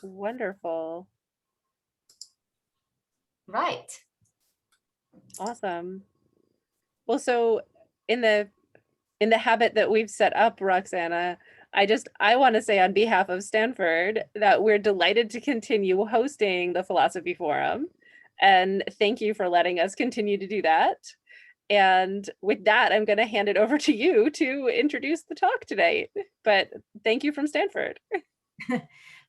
Wonderful. Right. Awesome. Well, so in the habit that we've set up, Roxana, I want to say on behalf of Stanford that we're delighted to continue hosting the Philosophy Forum. And thank you for letting us continue to do that. And with that, I'm going to hand it over to you to introduce the talk today. But thank you from Stanford.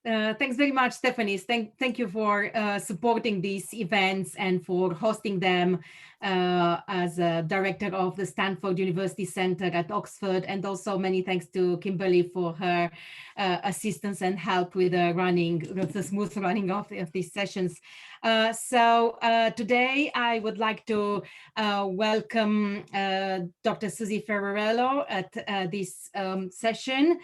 Thanks very much, Stephanie. Thank you for supporting these events and for hosting them as a director of the Stanford University Center at Oxford. And also many thanks to Kimberly for her assistance and help with the smooth running of these sessions. So today I would like to welcome Dr. Susie Ferraro at this session.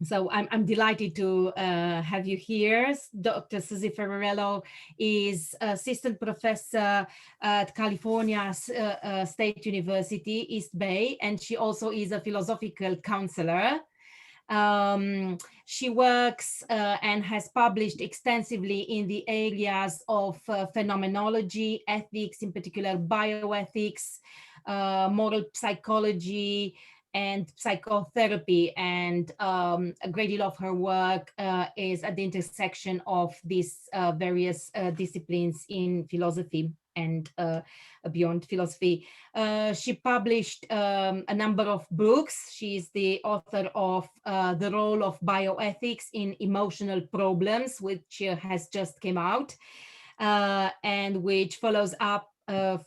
So I'm delighted to have you here. Dr. Susie Ferraro is assistant professor at California State University, East Bay, and she also is a philosophical counselor. She works and has published extensively in the areas of phenomenology, ethics, in particular bioethics, moral psychology, and psychotherapy, and a great deal of her work is at the intersection of these various disciplines in philosophy and beyond philosophy. She published a number of books. She's the author of The Role of Bioethics in Emotional Problems, which has just came out, and which follows up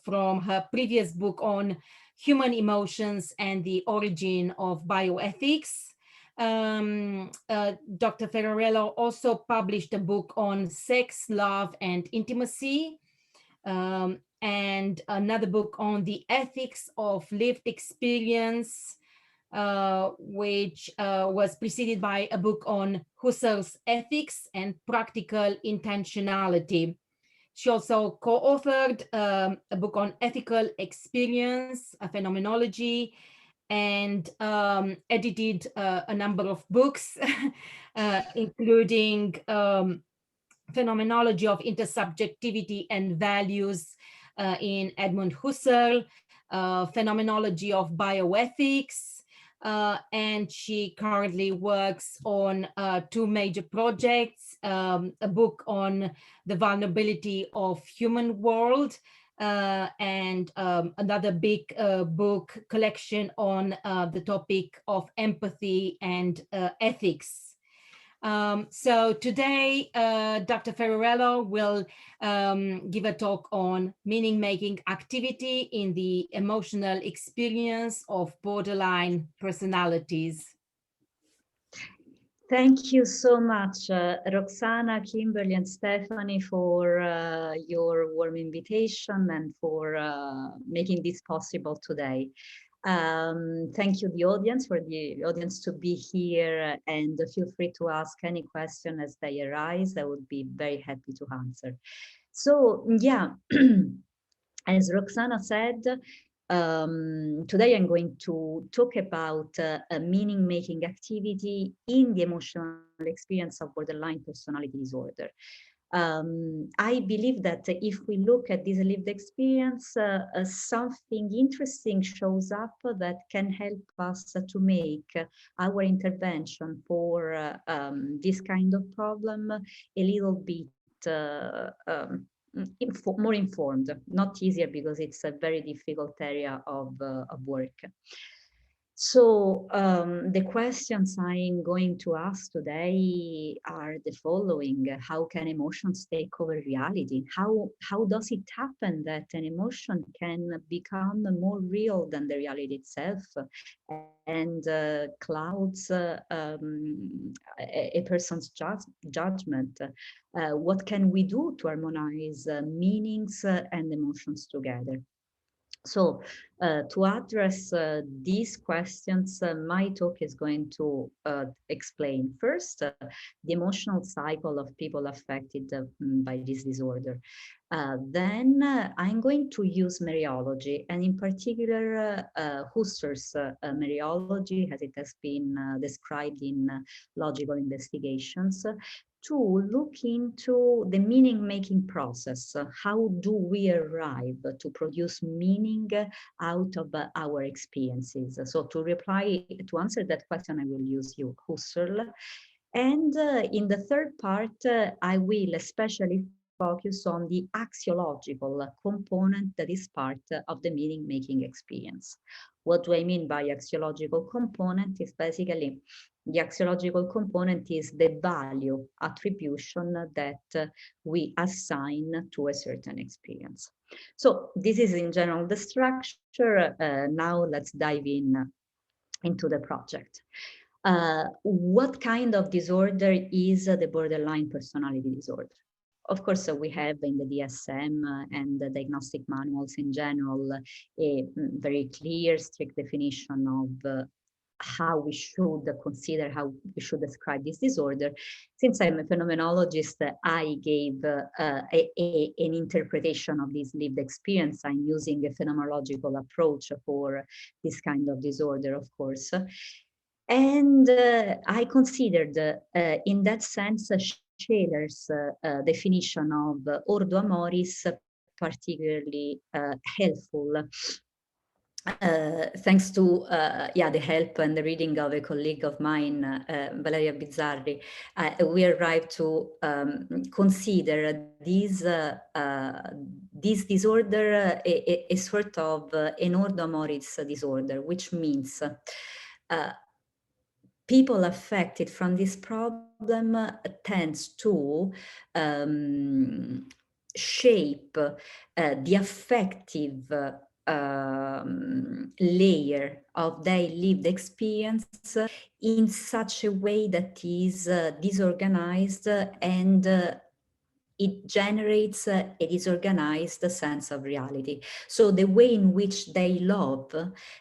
from her previous book on human emotions and the origin of bioethics. Dr. Ferraro also published a book on sex, love, and intimacy, and another book on the ethics of lived experience, which was preceded by a book on Husserl's ethics and practical intentionality. She also co-authored a book on ethical experience, a phenomenology, and edited a number of books, including Phenomenology of Intersubjectivity and Values in Edmund Husserl, Phenomenology of Bioethics, and she currently works on two major projects, a book on the vulnerability of human world, and another big book collection on the topic of empathy and ethics. So today, Dr. Ferraro will give a talk on meaning-making activity in the emotional experience of borderline personalities. Thank you so much, Roxana, Kimberly, and Stephanie, for your warm invitation and for making this possible today. Thank you, the audience, for the audience to be here, and feel free to ask any question as they arise. I would be very happy to answer. So, yeah, as Roxana said, today I'm going to talk about a meaning-making activity in the emotional experience of borderline personality disorder. I believe that if we look at this lived experience, something interesting shows up that can help us to make our intervention for this kind of problem a little bit more informed, not easier, because it's a very difficult area of work. So the questions I'm going to ask today are the following. How can emotions take over reality? How does it happen that an emotion can become more real than the reality itself and clouds a person's judgment? What can we do to harmonize meanings and emotions together? So To address these questions, my talk is going to explain first the emotional cycle of people affected by this disorder. Then I'm going to use Mariology, and in particular Husserl's Mariology, as it has been described in logical investigations, to look into the meaning-making process. How do we arrive to produce meaning out of our experiences? So to answer that question, I will use you, Husserl. And in the third part, I will especially focus on the axiological component that is part of the meaning-making experience. What do I mean by axiological component? Is basically the axiological component is the value attribution that we assign to a certain experience. So this is in general the structure. Now let's dive into the project. What kind of disorder is the borderline personality disorder? Of course, we have in the DSM and the diagnostic manuals in general a very clear, strict definition of how we should consider, how we should describe this disorder. Since I'm a phenomenologist, I gave an interpretation of this lived experience. I'm using a phenomenological approach for this kind of disorder, of course. And I considered, in that sense, Scheler's definition of ordo amoris particularly helpful. Thanks to the help and the reading of a colleague of mine, Valeria Bizzarri, we arrived to consider this disorder a sort of an ordo amoris disorder, which means people affected from this problem tends to shape the affective layer of their lived experience in such a way that is disorganized, and it generates a disorganized sense of reality. So the way in which they love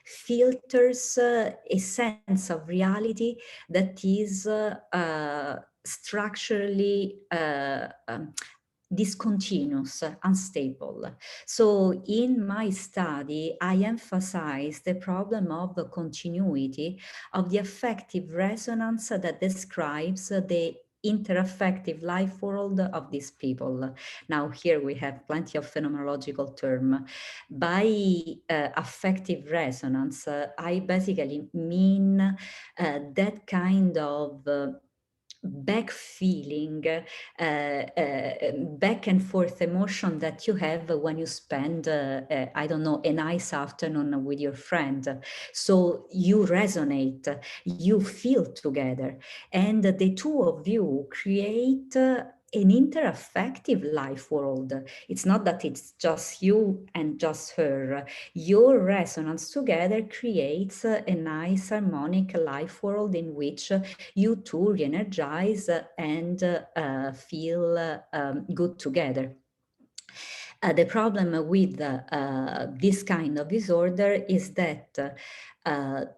filters a sense of reality that is structurally discontinuous, unstable. So in my study, I emphasize the problem of the continuity of the affective resonance that describes the interaffective life world of these people. Now here we have plenty of phenomenological terms. By affective resonance, I basically mean that kind of back feeling, back and forth emotion that you have when you spend, I don't know, a nice afternoon with your friend. So you resonate, you feel together, and the two of you create an interaffective life world. It's not that it's just you and just her. Your resonance together creates a nice harmonic life world in which you two re-energize and feel good together. The problem with this kind of disorder is that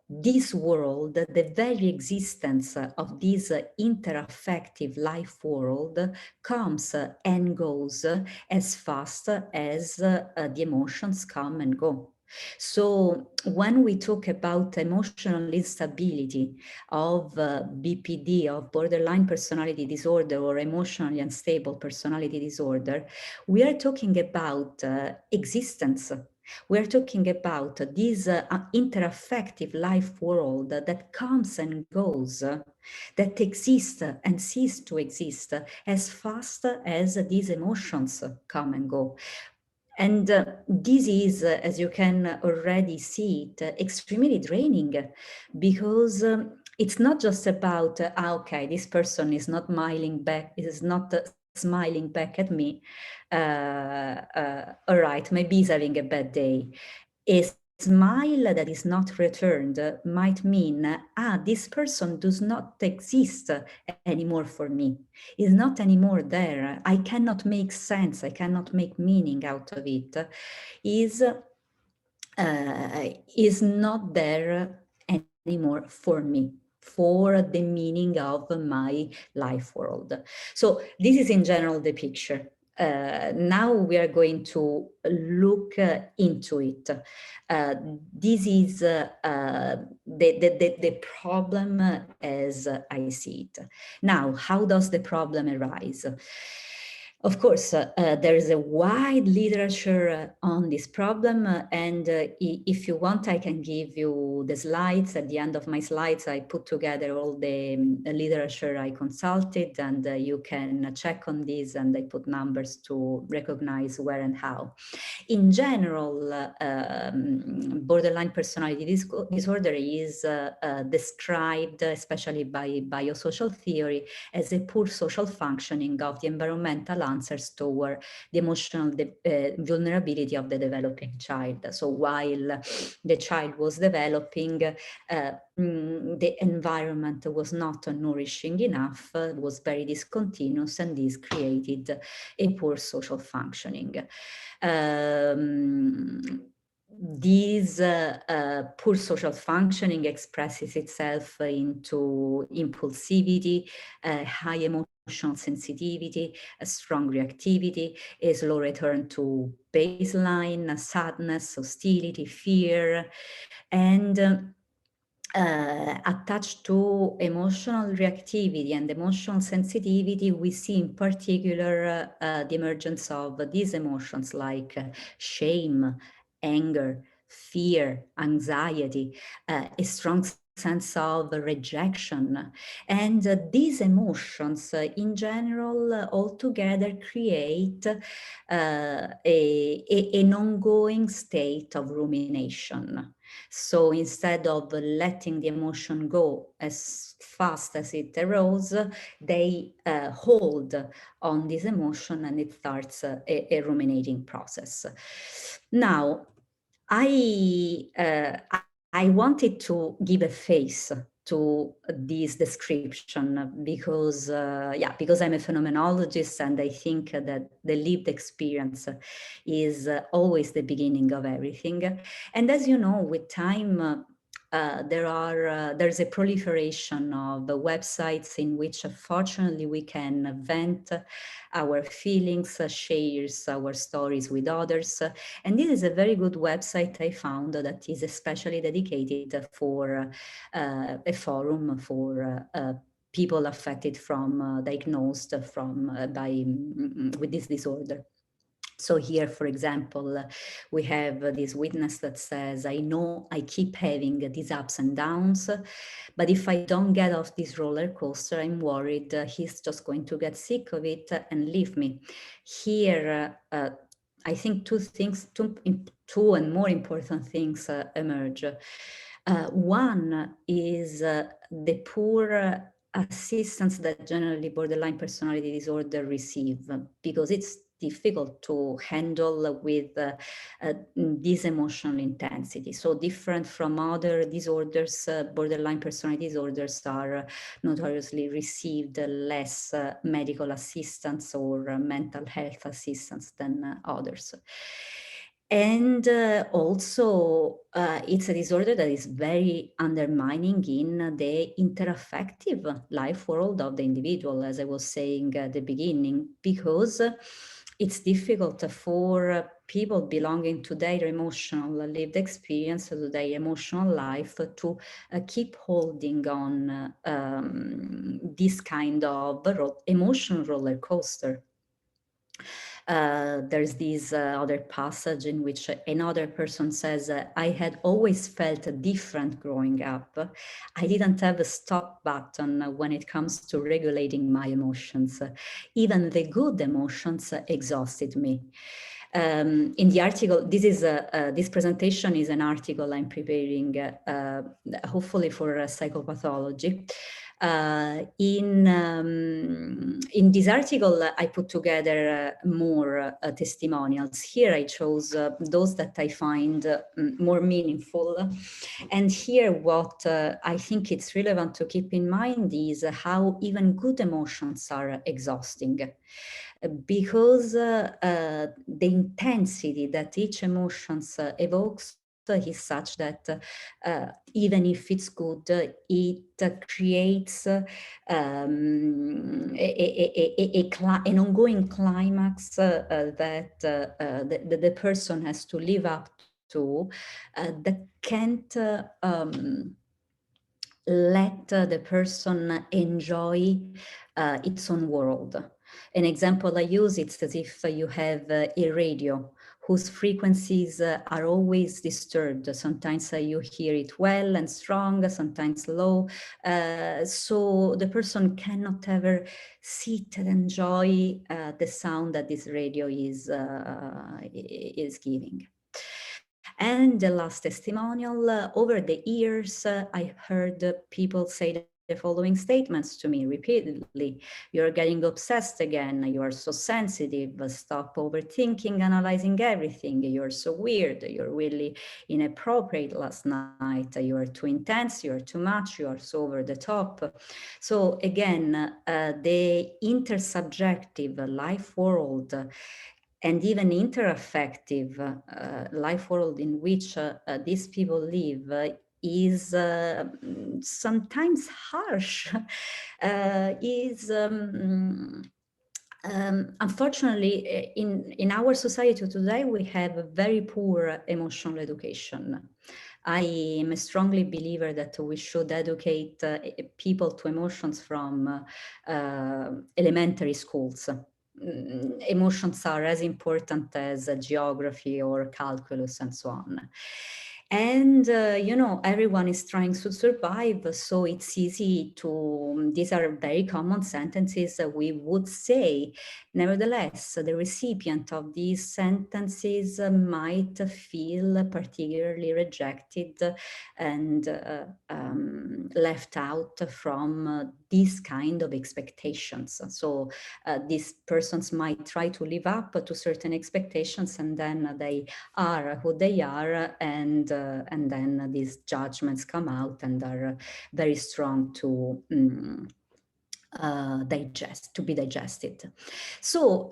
this world, the very existence of this interaffective life world comes and goes as fast as the emotions come and go. So when we talk about emotional instability of BPD, of borderline personality disorder, or emotionally unstable personality disorder, we are talking about existence. We're talking about this interaffective life world that comes and goes, that exists and ceases to exist as fast as these emotions come and go. And this is, as you can already see it, extremely draining, because it's not just about, okay, this person is not smiling back, smiling back at me. All right, maybe he's having a bad day. A smile that is not returned might mean, this person does not exist anymore for me. Is not anymore there. I cannot make sense. I cannot make meaning out of it. Is is not there anymore for me, for the meaning of my life world. So this is in general the picture. Now we are going to look into it. This is the problem as I see it. Now, how does the problem arise? Of course, there is a wide literature on this problem, and if you want, I can give you the slides. At the end of my slides, I put together all the literature I consulted, and you can check on this, and I put numbers to recognize where and how. In general, borderline personality disorder is described, especially by biosocial theory, as a poor social functioning of the environmental answers toward the emotional vulnerability of the developing child. So while the child was developing, the environment was not nourishing enough, was very discontinuous, and this created a poor social functioning. This poor social functioning expresses itself into impulsivity, high emotional sensitivity, a strong reactivity, a slow return to baseline, sadness, hostility, fear, and attached to emotional reactivity and emotional sensitivity, we see in particular the emergence of these emotions like shame, anger, fear, anxiety, a strong sense of rejection. And these emotions in general altogether create an ongoing state of rumination. So instead of letting the emotion go as fast as it arose, they hold on this emotion, and it starts a ruminating process. Now, I wanted to give a face to this description because I'm a phenomenologist, and I think that the lived experience is always the beginning of everything. And as you know, with time, there's a proliferation of websites in which, fortunately, we can vent our feelings, share our stories with others. And this is a very good website I found that is especially dedicated for a forum for people affected from, diagnosed with this disorder. So here, for example, we have this witness that says, I know I keep having these ups and downs, but if I don't get off this roller coaster, I'm worried he's just going to get sick of it and leave me. Here, I think two and more important things emerge. One is the poor assistance that generally borderline personality disorder receive, because it's difficult to handle with this emotional intensity. So different from other disorders, borderline personality disorders are notoriously received less medical assistance or mental health assistance than others. And also, it's a disorder that is very undermining in the interaffective life world of the individual, as I was saying at the beginning, because it's difficult for people belonging to their emotional lived experience, to their emotional life, to keep holding on this kind of emotional roller coaster. There's this other passage in which another person says, I had always felt different growing up. I didn't have a stop button when it comes to regulating my emotions. Even the good emotions exhausted me. In the article, this presentation is an article I'm preparing, hopefully for psychopathology. In this article, I put together more testimonials. Here I chose those that I find more meaningful. And here what I think it's relevant to keep in mind is how even good emotions are exhausting, because the intensity that each emotion evokes is such that even if it's good, it creates an ongoing climax that the person has to live up to, that can't let the person enjoy its own world. An example I use, it's as if you have a radio whose frequencies are always disturbed. Sometimes you hear it well and strong, sometimes low. So the person cannot ever sit and enjoy the sound that this radio is giving. And the last testimonial, over the years, I heard people say the following statements to me repeatedly. You're getting obsessed again. You are so sensitive. Stop overthinking, analyzing everything. You're so weird. You're really inappropriate last night. You are too intense. You're too much. You are so over the top. So again, the intersubjective life world and even interaffective life world in which these people live is sometimes harsh, unfortunately, in our society today, we have a very poor emotional education. I am a strongly believer that we should educate people to emotions from elementary schools. Emotions are as important as geography or calculus and so on. And, everyone is trying to survive, so it's easy to, these are very common sentences we would say. Nevertheless, the recipient of these sentences might feel particularly rejected and left out from these kind of expectations. So these persons might try to live up to certain expectations, and then they are who they are, and then these judgments come out and are very strong to to be digested. So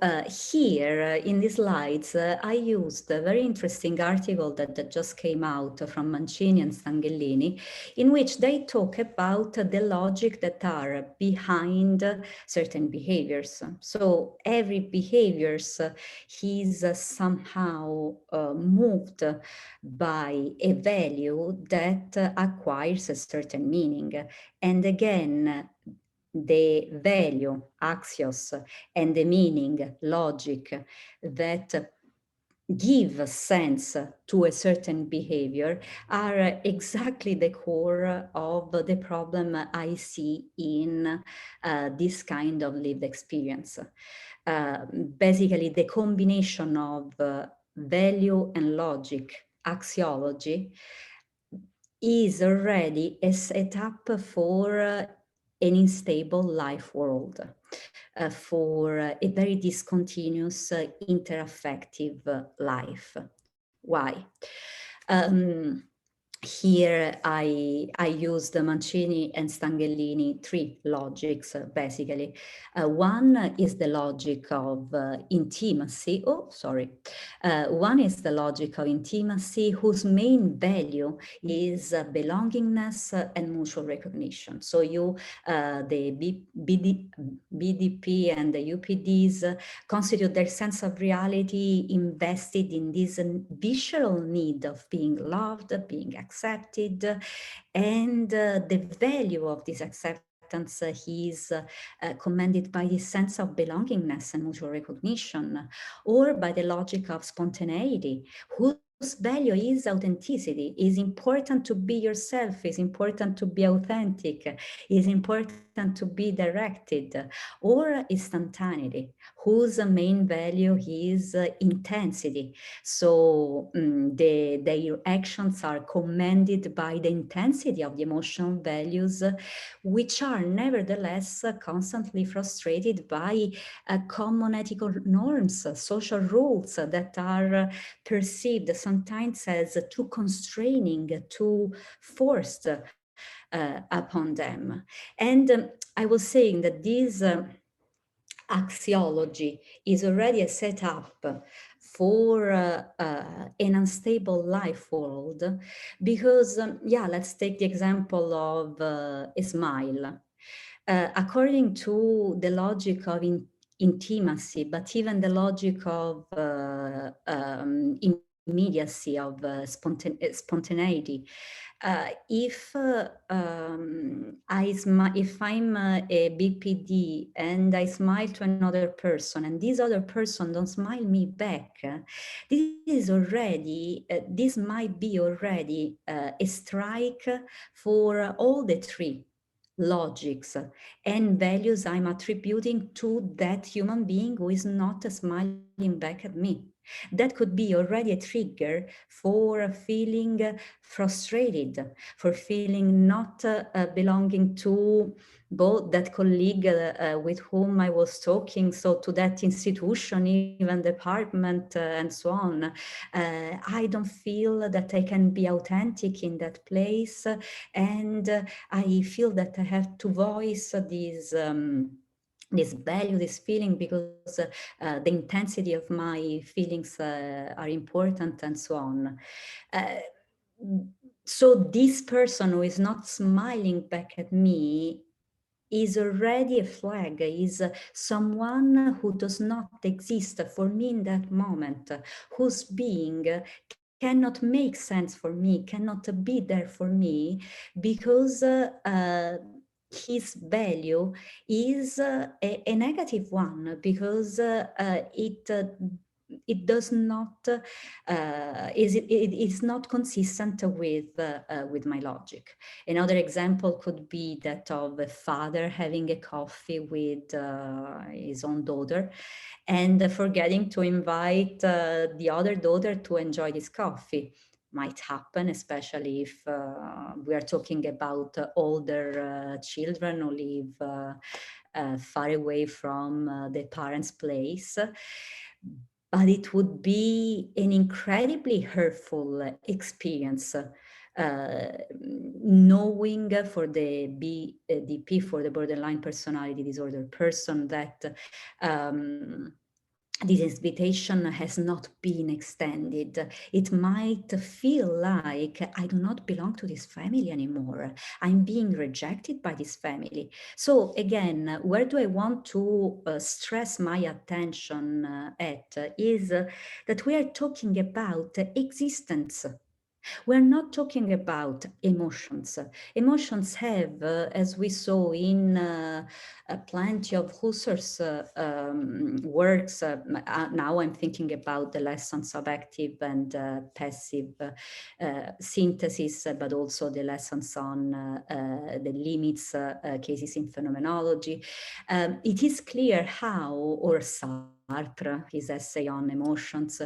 here in these slides, I used a very interesting article that just came out from Mancini and Stanghellini, in which they talk about the logic that are behind certain behaviors. So every behavior is somehow moved by a value that acquires a certain meaning. And again, the value, axios, and the meaning, logic, that give sense to a certain behavior are exactly the core of the problem I see in this kind of lived experience. Basically, the combination of value and logic, axiology, is already a setup for an unstable life world, for a very discontinuous interaffective life. Why? Here I used Mancini and Stanghellini three logics, basically. One is the logic of intimacy. One is the logic of intimacy, whose main value is belongingness and mutual recognition. So the BDP and the UPDs constitute their sense of reality invested in this visceral need of being loved, being accepted, and the value of this acceptance is commanded by this sense of belongingness and mutual recognition, or by the logic of spontaneity, whose value is authenticity. Is important to be yourself, is important to be authentic, is important to be directed, or instantaneity, whose main value is intensity. So their actions are commanded by the intensity of the emotional values, which are nevertheless constantly frustrated by common ethical norms, social rules that are perceived sometimes as too constraining, too forced upon them. And I was saying that this axiology is already a setup for an unstable life world, because yeah, let's take the example of a smile. According to the logic of intimacy, but even the logic of immediacy, of spontaneity, if I'm a BPD and I smile to another person and this other person don't smile me back, this might be already a strike for all the three logics and values I'm attributing to that human being who is not smiling back at me. That could be already a trigger for feeling frustrated, for feeling not belonging to both that colleague with whom I was talking, so to that institution, even department, and so on. I don't feel that I can be authentic in that place, and I feel that I have to voice this value, this feeling, because the intensity of my feelings are important, and so on. So this person who is not smiling back at me is already a flag, is someone who does not exist for me in that moment, whose being cannot make sense for me, cannot be there for me, because his value is a negative one, because it does not it's not consistent with my logic. Another example could be that of a father having a coffee with his own daughter and forgetting to invite the other daughter to enjoy this coffee. Might happen, especially if we are talking about older children who live far away from the parents' place. But it would be an incredibly hurtful experience, knowing for the BDP, for the borderline personality disorder person, that this invitation has not been extended. It might feel like I do not belong to this family anymore. I'm being rejected by this family. So again, where do I want to stress my attention at is that we are talking about existence. We're not talking about emotions. Emotions have, as we saw in plenty of Husserl's works, now I'm thinking about the lessons of active and passive synthesis, but also the lessons on the limits cases in phenomenology. It is clear how, or Sartre, his essay on emotions,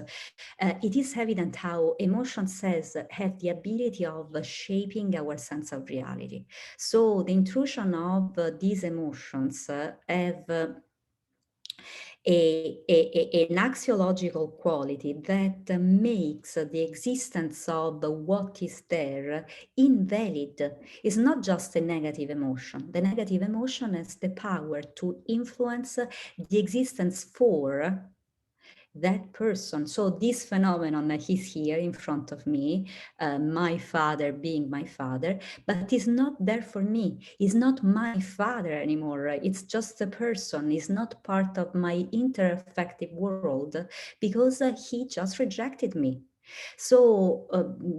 it is evident how emotions have the ability of shaping our sense of reality. So the intrusion of these emotions have an axiological quality that makes the existence of what is there invalid. It's not just a negative emotion. The negative emotion has the power to influence the existence for that person. So this phenomenon is here in front of me, my father being my father, but is not there for me. Is not my father anymore. It's just a person. Is not part of my interaffective world, because he just rejected me. So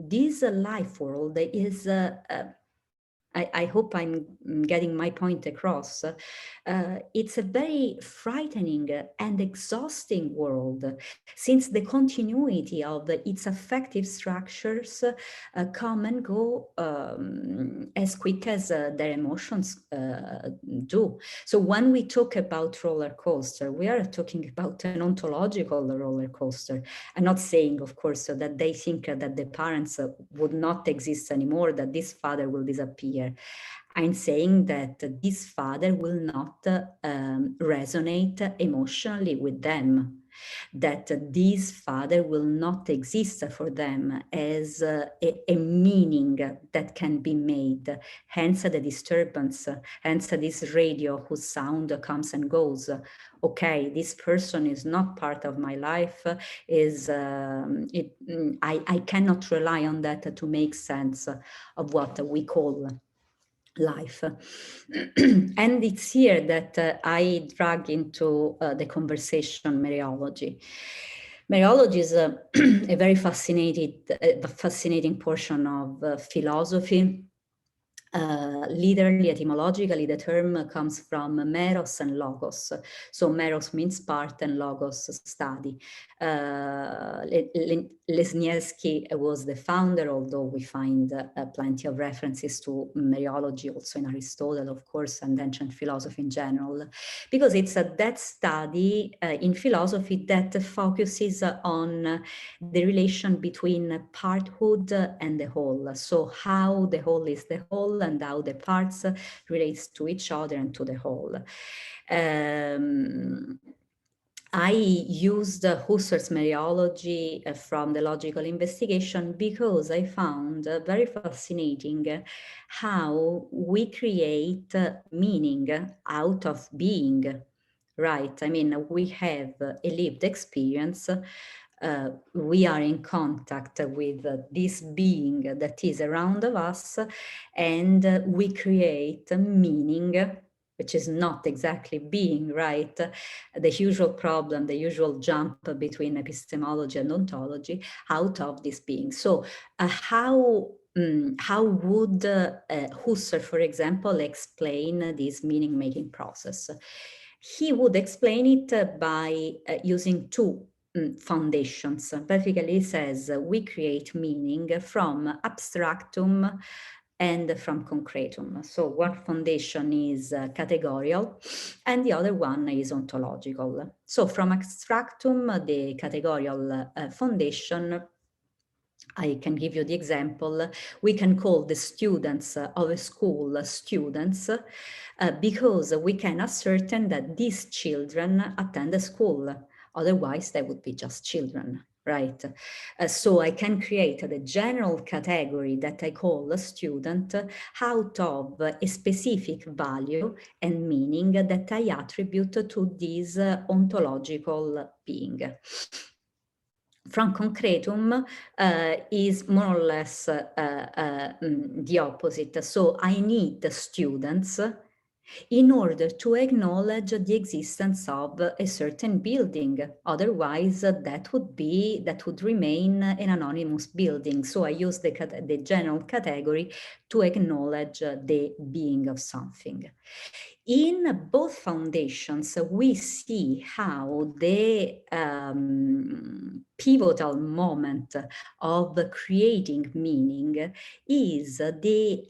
this life world is I hope I'm getting my point across. It's a very frightening and exhausting world, since the continuity of its affective structures come and go as quick as their emotions do. So when we talk about roller coaster, we are talking about an ontological roller coaster. I'm not saying, of course, that they think that the parents would not exist anymore, that this father will disappear. I'm saying that this father will not resonate emotionally with them. that this father will not exist for them as a meaning that can be made, hence the disturbance, hence this radio whose sound comes and goes. Okay, this person is not part of my life, I cannot rely on that to make sense of what we call life. And it's here that I drag into the conversation mereology. Mereology is a very fascinating portion of philosophy. Literally, etymologically, the term comes from meros and logos. So meros means part and logos study. Lesniewski was the founder, although we find plenty of references to mereology also in Aristotle, of course, and ancient philosophy in general, because it's that study in philosophy that focuses on the relation between parthood and the whole. So how the whole is the whole and how the parts relates to each other and to the whole. I used Husserl's mereology from the logical investigation because I found very fascinating how we create meaning out of being, right? I mean, we have a lived experience. We are in contact with this being that is around of us, and we create meaning, which is not exactly being, right? The usual problem, the usual jump between epistemology and ontology out of this being. So how would Husserl, for example, explain this meaning-making process? He would explain it by using two foundations. Basically, he says we create meaning from abstractum and from concretum. So one foundation is categorical and the other one is ontological. So from abstractum, the categorical foundation, I can give you the example. We can call the students of a school students because we can ascertain that these children attend a school. Otherwise, they would be just children, right? So I can create the general category that I call a student out of a specific value and meaning that I attribute to this ontological being. From concretum is more or less the opposite. So I need the students in order to acknowledge the existence of a certain building. Otherwise, that would remain an anonymous building. So I use the general category to acknowledge the being of something. In both foundations, we see how the pivotal moment of creating meaning is the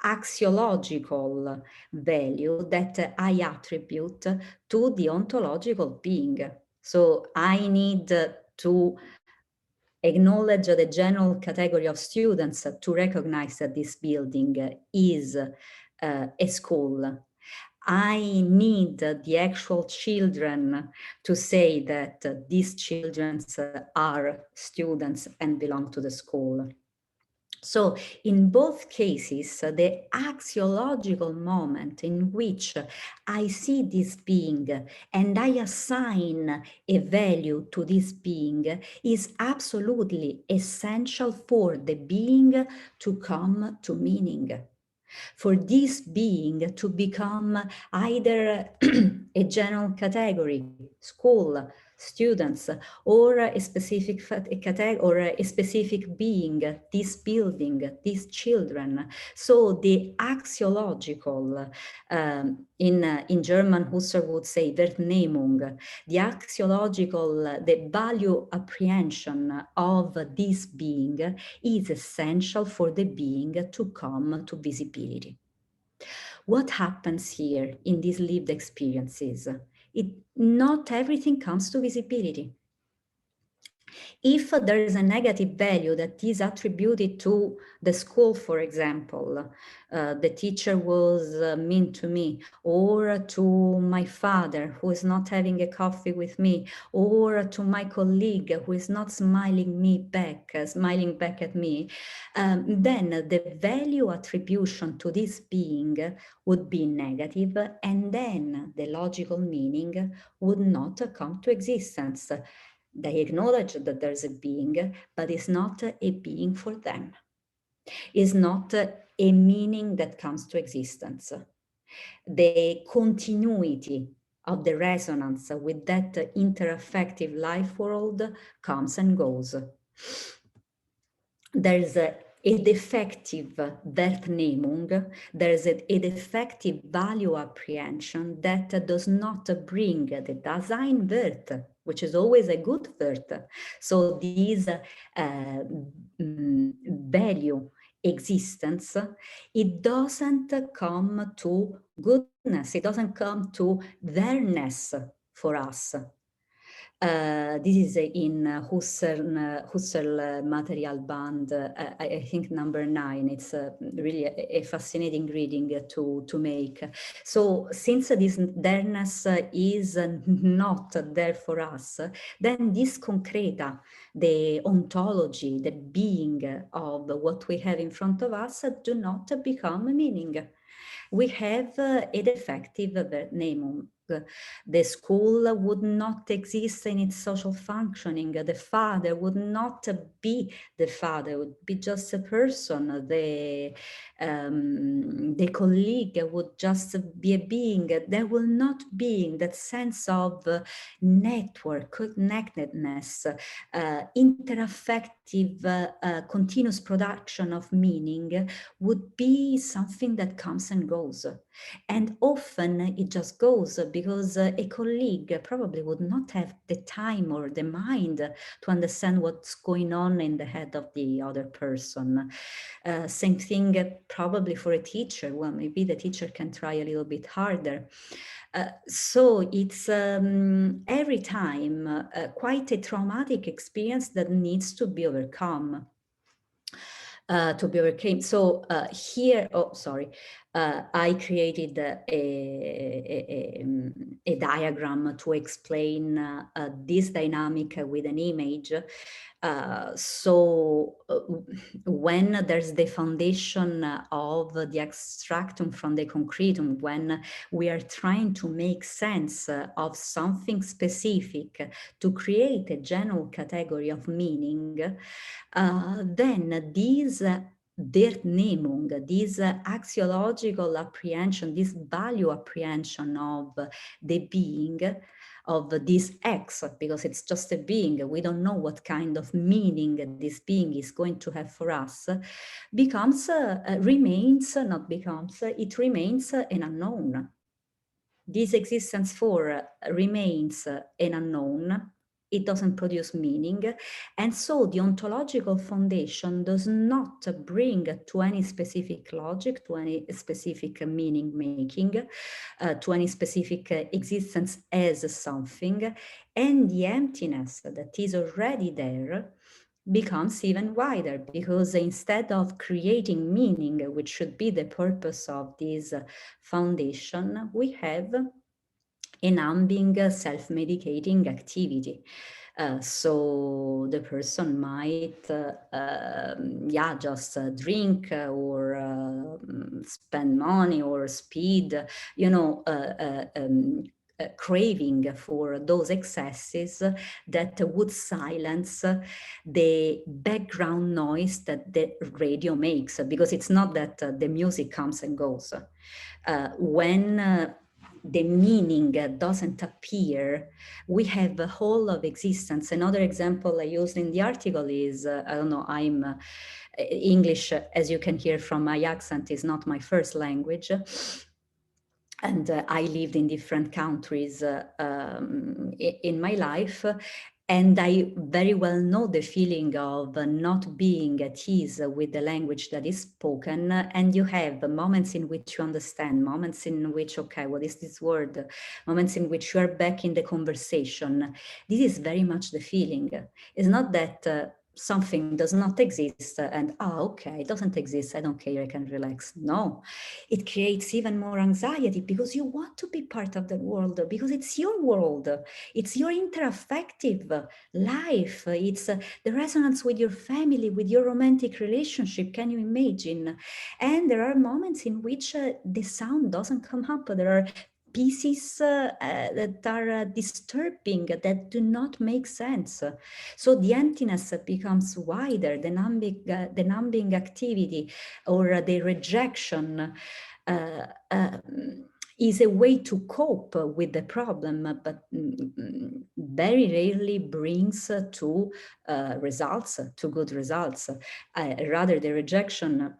axiological value that I attribute to the ontological being. So I need to acknowledge the general category of students to recognize that this building is a school. I need the actual children to say that these children are students and belong to the school. So in both cases, the axiological moment in which I see this being and I assign a value to this being is absolutely essential for the being to come to meaning. For this being to become either a general category, school, students, or a specific category or a specific being, this building, these children. So the axiological, in German, Husserl would say Wahrnehmung, the axiological, the value apprehension of this being is essential for the being to come to visibility. What happens here in these lived experiences? Not everything comes to visibility. If there is a negative value that is attributed to the school, for example, the teacher was mean to me, or to my father who is not having a coffee with me, or to my colleague who is not smiling back at me, then the value attribution to this being would be negative, and then the logical meaning would not come to existence. They acknowledge that there's a being, but it's not a being for them. It's not a meaning that comes to existence. The continuity of the resonance with that interaffective life world comes and goes. There's a defective Wertnehmung, there's a defective value apprehension that does not bring the Daseinwert, which is always a good word. So these value existence, it doesn't come to goodness, it doesn't come to there-ness for us. This is in Husserl Material Band, I think number 9. It's really a fascinating reading to make. So since this there-ness is not there for us, then this concreta, the ontology, the being of what we have in front of us, do not become meaning. We have a defective Wertnehmung. The school would not exist in its social functioning. The father would not be the father, would be just a person. The colleague would just be a being. There will not be that sense of network, connectedness, interaffective, continuous production of meaning would be something that comes and goes. And often it just goes because a colleague probably would not have the time or the mind to understand what's going on in the head of the other person. Same thing probably for a teacher. Well, maybe the teacher can try a little bit harder. So it's every time quite a traumatic experience that needs to be overcome. To be overcame. So here, I created a diagram to explain this dynamic with an image. So when there's the foundation of the abstractum from the concretum, when we are trying to make sense of something specific to create a general category of meaning, then these Wertnehmung, this axiological apprehension, this value apprehension of the being, of this X, because it's just a being, we don't know what kind of meaning this being is going to have for us, becomes, remains, not becomes, it remains an unknown. This existence for remains an unknown. It doesn't produce meaning. And so the ontological foundation does not bring to any specific logic, to any specific meaning making, to any specific existence as something. And the emptiness that is already there becomes even wider, because instead of creating meaning, which should be the purpose of this foundation, we have a numbing, self-medicating activity. So the person might, just drink or spend money or speed, craving for those excesses that would silence the background noise that the radio makes, because it's not that the music comes and goes. When the meaning doesn't appear, we have a whole of existence. Another example I used in the article is, I'm English, as you can hear from my accent, is not my first language. And I lived in different countries in my life. And I very well know the feeling of not being at ease with the language that is spoken. And you have moments in which you understand, moments in which, okay, what is this word? Moments in which you are back in the conversation. This is very much the feeling. It's not that something does not exist and, okay, it doesn't exist, I don't care, I can relax. No, it creates even more anxiety because you want to be part of the world, because it's your world, it's your interaffective life, it's the resonance with your family, with your romantic relationship, can you imagine? And there are moments in which the sound doesn't come up, there are pieces that are disturbing, that do not make sense. So the emptiness becomes wider, the numbing activity or the rejection is a way to cope with the problem, but very rarely brings to results, to good results. Rather, the rejection,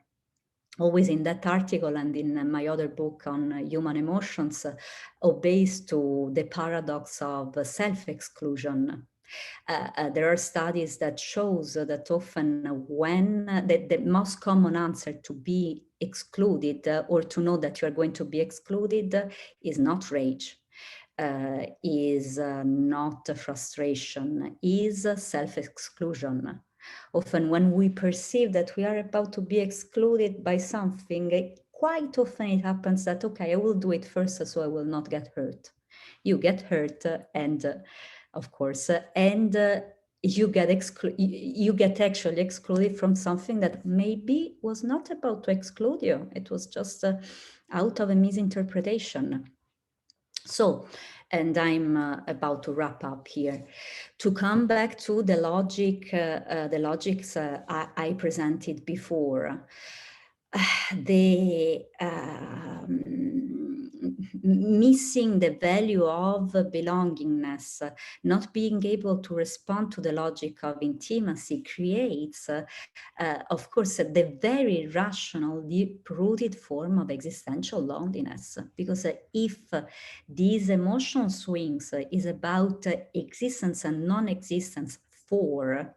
always in that article and in my other book on human emotions, obeys to the paradox of self-exclusion. There are studies that shows that often when the most common answer to be excluded or to know that you are going to be excluded is not rage, is not frustration, is self-exclusion. Often when we perceive that we are about to be excluded by something, quite often it happens that, okay, I will do it first so I will not get hurt. You get hurt and of course, and you get actually excluded from something that maybe was not about to exclude you. It was just out of a misinterpretation. So, and I'm about to wrap up here. To come back to the logic, the logics I presented before, the missing the value of belongingness, not being able to respond to the logic of intimacy creates, of course, the very rational, deep-rooted form of existential loneliness. Because if these emotional swings is about existence and non-existence for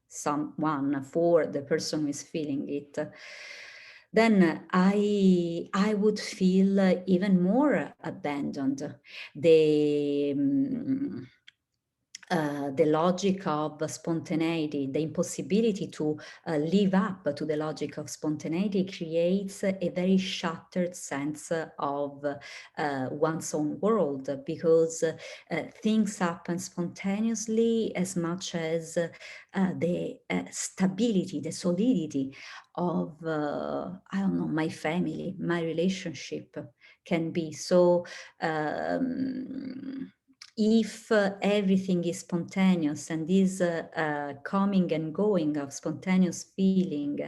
someone, for the person who is feeling it, then I would feel even more abandoned. The logic of spontaneity, the impossibility to live up to the logic of spontaneity creates a very shattered sense of one's own world, because things happen spontaneously as much as the stability, the solidity of, I don't know, my family, my relationship can be. So, if everything is spontaneous and this coming and going of spontaneous feeling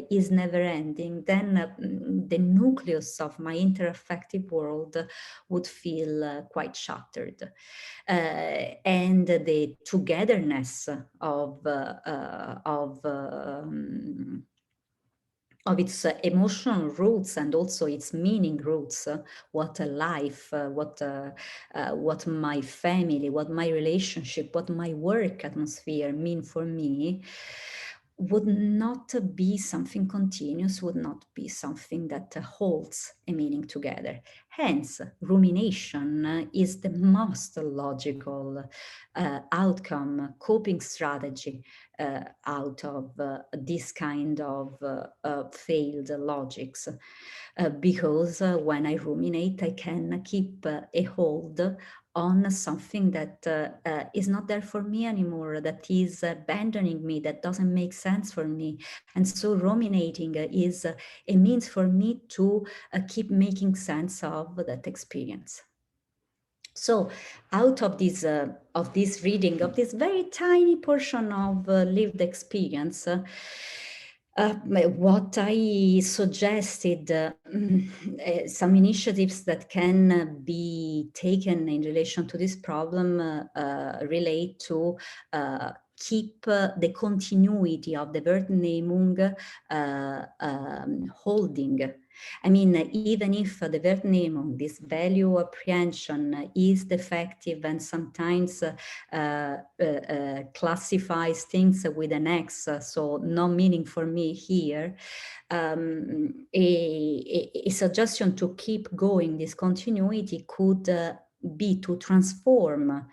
is never ending, then the nucleus of my interaffective world would feel quite shattered. And the togetherness of its emotional roots and also its meaning roots, what a life, what my family, what my relationship, what my work atmosphere mean for me, would not be something continuous, would not be something that holds a meaning together. Hence, rumination is the most logical outcome, coping strategy out of this kind of failed logics. Because when I ruminate, I can keep a hold on something that is not there for me anymore, that is abandoning me, that doesn't make sense for me. And so ruminating is a means for me to keep making sense of that experience. So out of this reading, of this very tiny portion of lived experience, what I suggested, some initiatives that can be taken in relation to this problem relate to keep the continuity of the Wahrnehmung holding. I mean, even if the Wahrnehmung, this value apprehension, is defective and sometimes classifies things with an X, so no meaning for me here, a suggestion to keep going this continuity could be to transform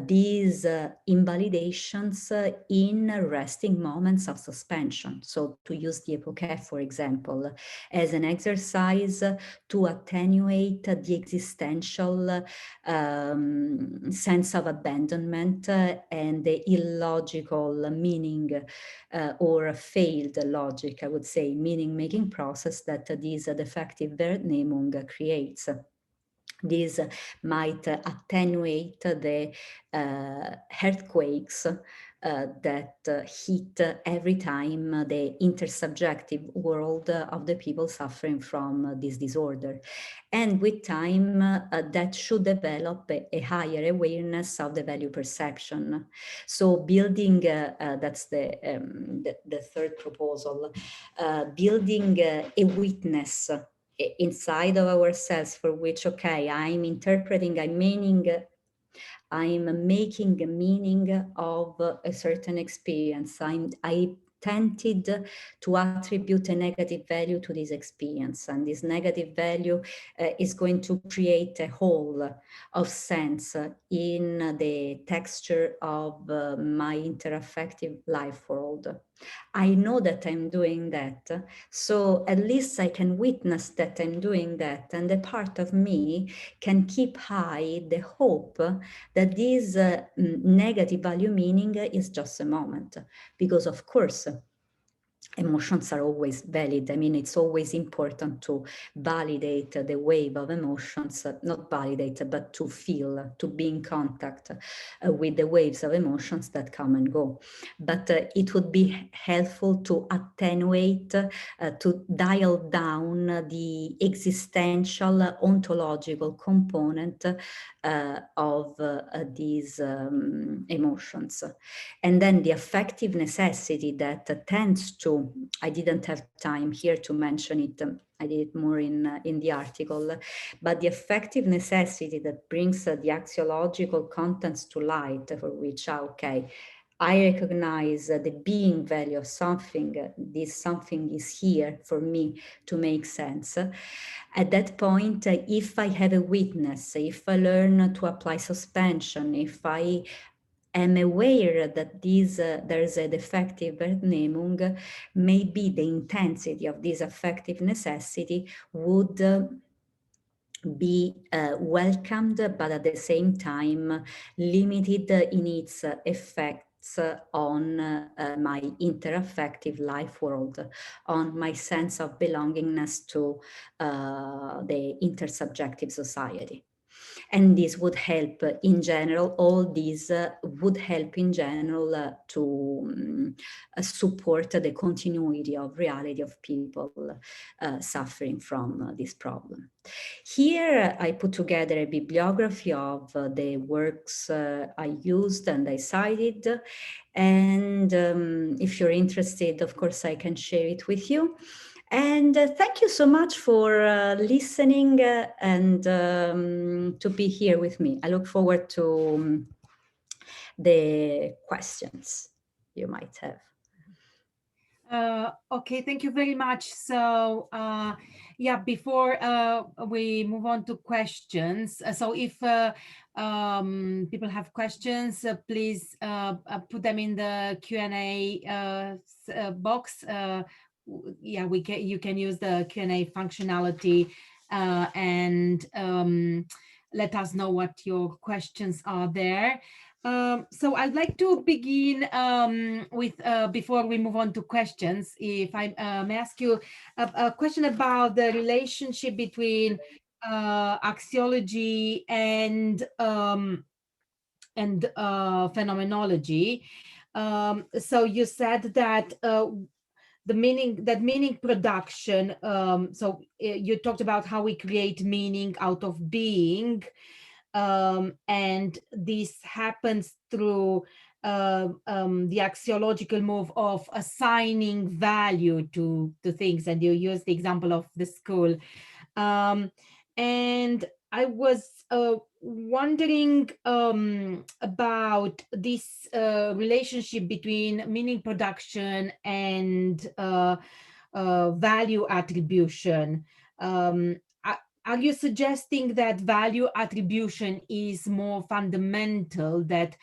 these invalidations in resting moments of suspension. So to use the epoche, for example, as an exercise to attenuate the existential sense of abandonment and the illogical meaning or failed logic, I would say, meaning-making process that this defective Wahrnehmung creates. This might attenuate the earthquakes that hit every time the intersubjective world of the people suffering from this disorder. And with time, that should develop a higher awareness of the value perception. So building, that's the third proposal, building a witness inside of ourselves for which, okay, I'm interpreting, I'm making a meaning of a certain experience. I tended to attribute a negative value to this experience, and this negative value is going to create a hole of sense in the texture of my interaffective life world. I know that I'm doing that, so at least I can witness that I'm doing that, and a part of me can keep high the hope that this negative value meaning is just a moment, because of course, emotions are always valid. I mean, it's always important to validate the wave of emotions, not validate, but to feel, to be in contact with the waves of emotions that come and go. But it would be helpful to attenuate, to dial down the existential ontological component of these emotions. And then the affective necessity that tends to, I didn't have time here to mention it, I did it more in the article, but the affective necessity that brings the axiological contents to light, for which, okay, I recognize the being value of something, this something is here for me to make sense. At that point, if I have a witness, if I learn to apply suspension, if I am aware that there's a defective Wahrnehmung, maybe the intensity of this affective necessity would be welcomed, but at the same time limited in its effects on my interaffective life world, on my sense of belongingness to the intersubjective society. And this would help in general, all these would help in general to support the continuity of reality of people suffering from this problem. Here I put together a bibliography of the works I used and I cited. And if you're interested, of course, I can share it with you. And thank you so much for listening and to be here with me. I look forward to the questions you might have. Okay, thank you very much. So yeah, before we move on to questions, so if people have questions, please put them in the Q&A box. Yeah, you can use the Q&A functionality and let us know what your questions are there. So I'd like to begin with, before we move on to questions, if I may ask you a question about the relationship between axiology and phenomenology. So you said that the meaning production, so you talked about how we create meaning out of being, and this happens through the axiological move of assigning value to things, and you use the example of the school. And I was wondering about this relationship between meaning production and value attribution. Are you suggesting that value attribution is more fundamental than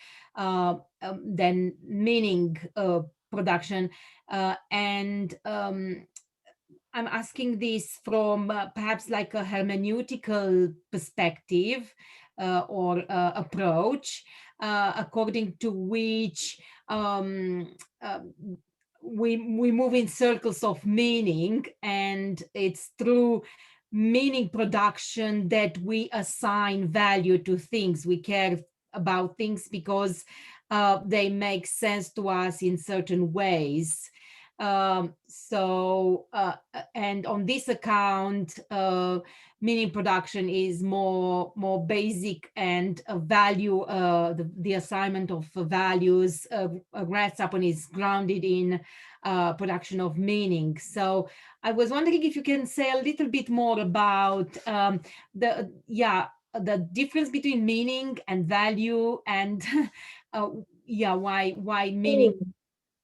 meaning production? And I'm asking this from perhaps like a hermeneutical perspective or approach, according to which we move in circles of meaning, and it's through meaning production that we assign value to things. We care about things because they make sense to us in certain ways. And on this account, meaning production is more basic, and value, the assignment of values rests upon, is grounded in production of meaning. So I was wondering if you can say a little bit more about the difference between meaning and value, and why meaning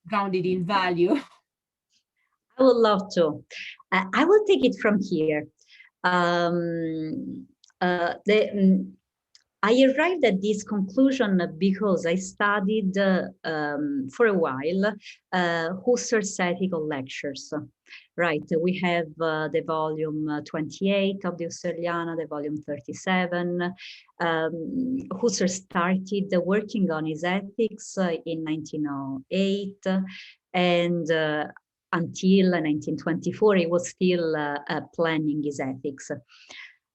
grounded in value. I would love to. I will take it from here. I arrived at this conclusion because I studied for a while Husserl's ethical lectures. Right, we have the volume 28 of the Husserliana, the volume 37. Husserl started working on his ethics in 1908, and until 1924, he was still planning his ethics.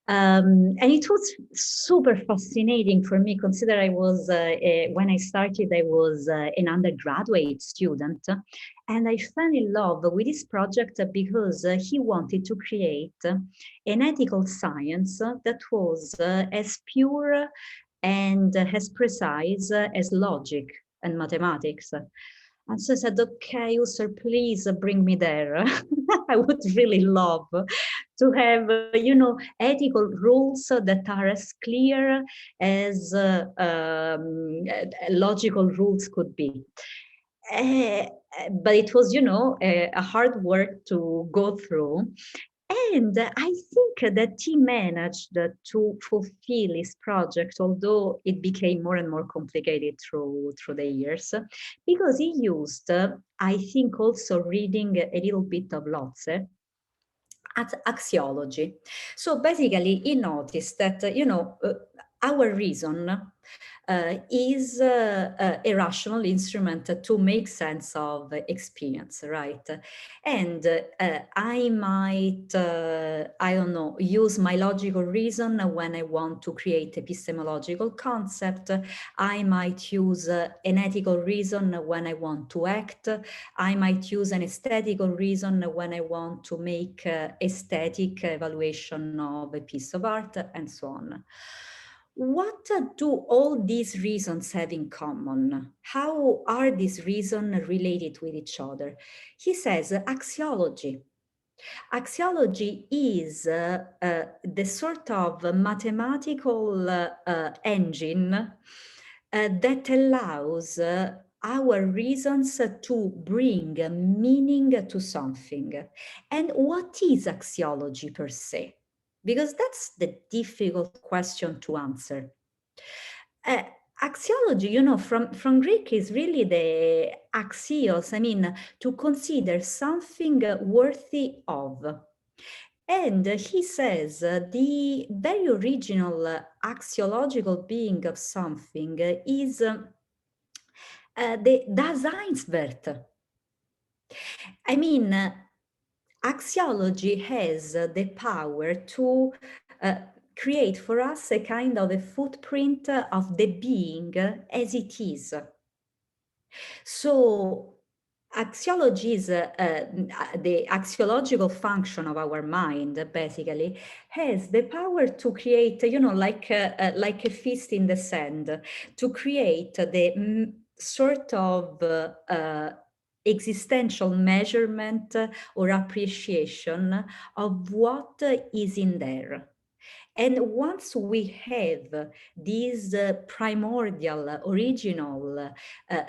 And it was super fascinating for me, consider I was, when I started, I was an undergraduate student, and I fell in love with this project because he wanted to create an ethical science that was as pure and as precise as logic and mathematics. And so I said, okay, Husserl, please bring me there. I would really love to have, ethical rules that are as clear as logical rules could be. But it was, a hard work to go through. And I think that he managed to fulfill his project, although it became more and more complicated through the years, because he used, I think, also reading a little bit of Lotze, at axiology. So basically, he noticed that, our reason is a rational instrument to make sense of experience, right? And I might, I don't know, use my logical reason when I want to create epistemological concept. I might use an ethical reason when I want to act. I might use an aesthetical reason when I want to make aesthetic evaluation of a piece of art, and so on. What do all these reasons have in common? How are these reasons related with each other? He says axiology. Axiology is the sort of mathematical engine that allows our reasons to bring meaning to something. And what is axiology per se? Because that's the difficult question to answer. Axiology, from Greek is really the axios, to consider something worthy of. And he says the very original axiological being of something is the Daseinswert. Axiology has the power to create for us a kind of a footprint of the being as it is. So axiology is the axiological function of our mind, basically, has the power to create, like a fist in the sand, to create the sort of existential measurement or appreciation of what is in there. And once we have this primordial, original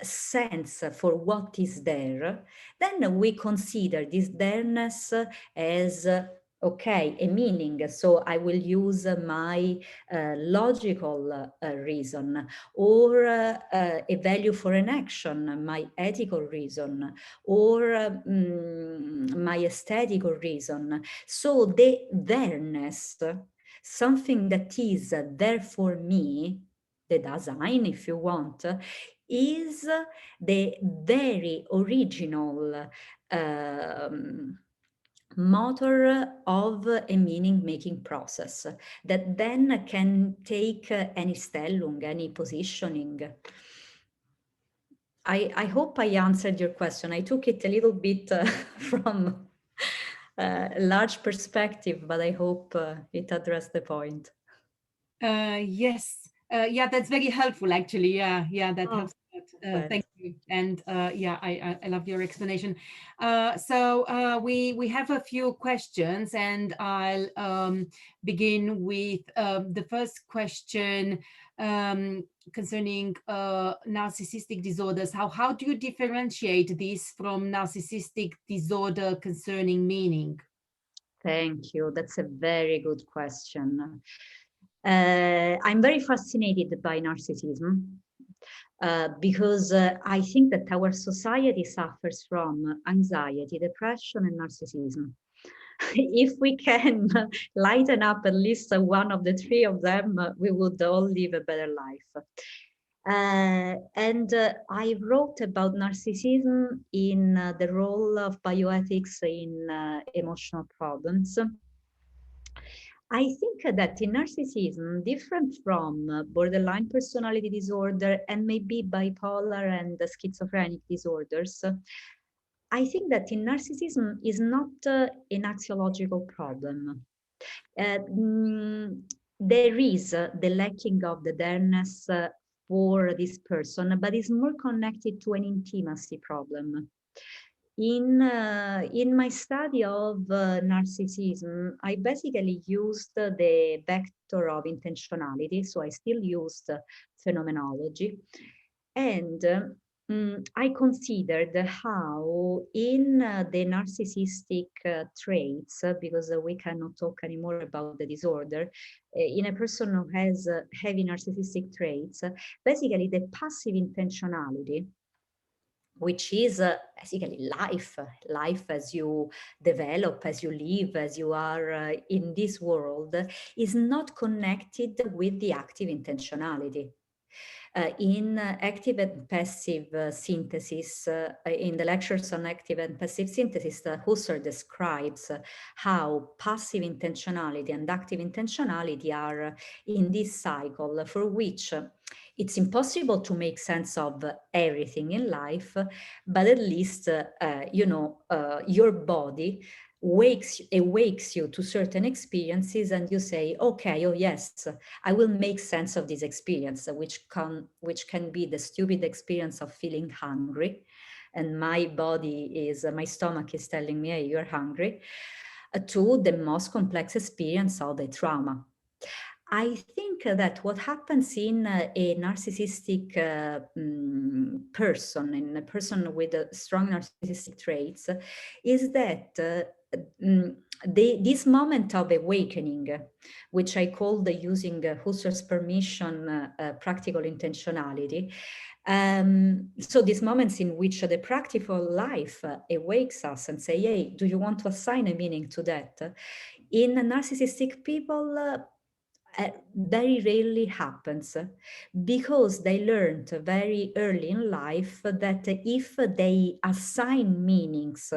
sense for what is there, then we consider this there-ness as okay, a meaning. So I will use my logical reason, or a value for an action, my ethical reason, or my aesthetical reason. So the there-ness, something that is there for me, the design, if you want, is the very original motor of a meaning-making process that then can take any stellung, any positioning. I hope I answered your question. I took it a little bit from a large perspective, but I hope it addressed the point. Yes. Yeah, that's very helpful, actually. Yeah, that helps. Thank you. And yeah, I love your explanation. So we have a few questions, and I'll begin with the first question concerning narcissistic disorders. How do you differentiate this from narcissistic disorder concerning meaning? Thank you. That's a very good question. I'm very fascinated by narcissism because I think that our society suffers from anxiety, depression, and narcissism. If we can lighten up at least one of the three of them, we would all live a better life. And I wrote about narcissism in the role of bioethics in emotional problems. I think that in narcissism, different from borderline personality disorder and maybe bipolar and schizophrenic disorders, I think that in narcissism is not an axiological problem. There is the lacking of the there-ness for this person, but it's more connected to an intimacy problem. In my study of narcissism, I basically used the vector of intentionality, so I still used phenomenology, and I considered how in the narcissistic traits, because we cannot talk anymore about the disorder, in a person who has heavy narcissistic traits, basically the passive intentionality, which is basically life as you develop, as you live, as you are in this world, is not connected with the active intentionality. In active and passive synthesis, in the lectures on active and passive synthesis, Husserl describes how passive intentionality and active intentionality are in this cycle for which it's impossible to make sense of everything in life, but at least, your body awakes you to certain experiences and you say, okay, oh yes, I will make sense of this experience, which can be the stupid experience of feeling hungry. And my stomach is telling me, hey, you're hungry, to the most complex experience of a trauma. I think that what happens in a narcissistic person, in a person with strong narcissistic traits, is that this moment of awakening, which I call using Husserl's permission, practical intentionality. So these moments in which the practical life awakes us and say, hey, do you want to assign a meaning to that? In narcissistic people, very rarely happens, because they learned very early in life that if they assign meanings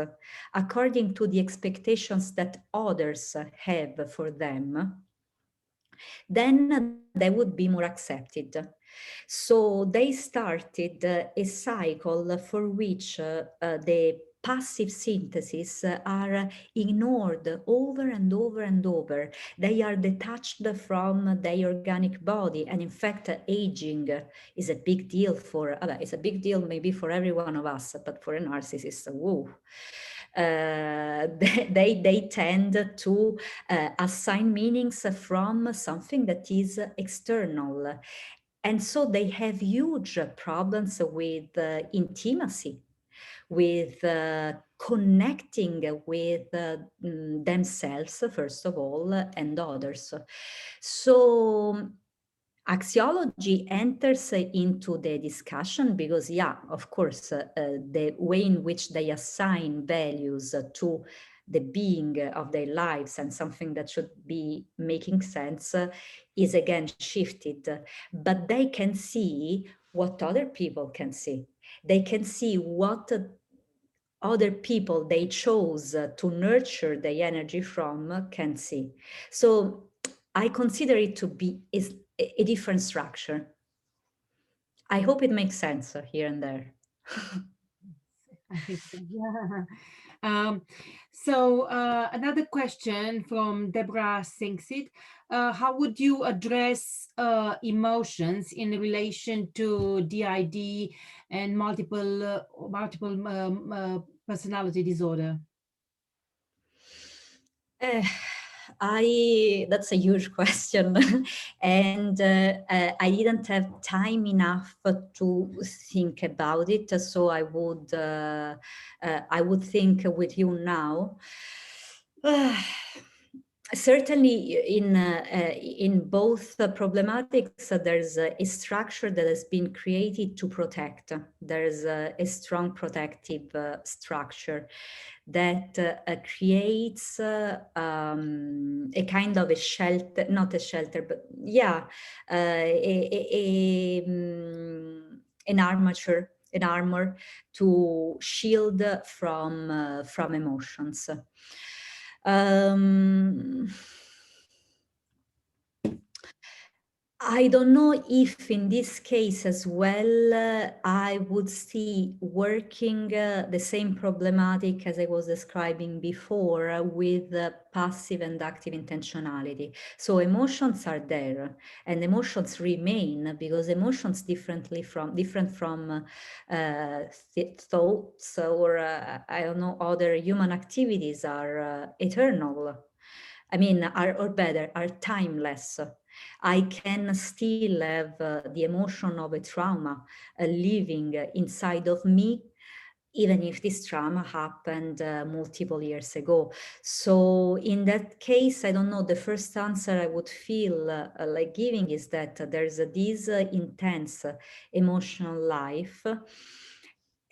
according to the expectations that others have for them, then they would be more accepted. So they started a cycle for which the passive synthesis are ignored over and over and over. They are detached from their organic body. And in fact, aging is a big deal for, it's a big deal maybe for every one of us, but for a narcissist, whoa. They tend to assign meanings from something that is external. And so they have huge problems with intimacy, with connecting with themselves, first of all, and others. So axiology enters into the discussion because, yeah, of course, the way in which they assign values to the being of their lives and something that should be making sense is again shifted. But they can see what other people can see. They can see what other people they chose to nurture the energy from can see. So I consider it to be a different structure. I hope it makes sense here and there. I think so. Yeah. So another question from Deborah Singsit. How would you address emotions in relation to DID and multiple personality disorder? That's a huge question, and I didn't have time enough to think about it. So I would think with you now. Certainly, in both problematics, there's a structure that has been created to protect. There's a strong protective structure that creates a kind of a shelter, not a shelter, but yeah, an armor to shield from emotions. I don't know if in this case as well, I would see working the same problematic as I was describing before with passive and active intentionality. So emotions are there and emotions remain because emotions different from thoughts or I don't know, other human activities are eternal. I mean, are timeless. I can still have the emotion of a trauma living inside of me, even if this trauma happened multiple years ago. So in that case, I don't know, the first answer I would feel like giving is that there's this intense emotional life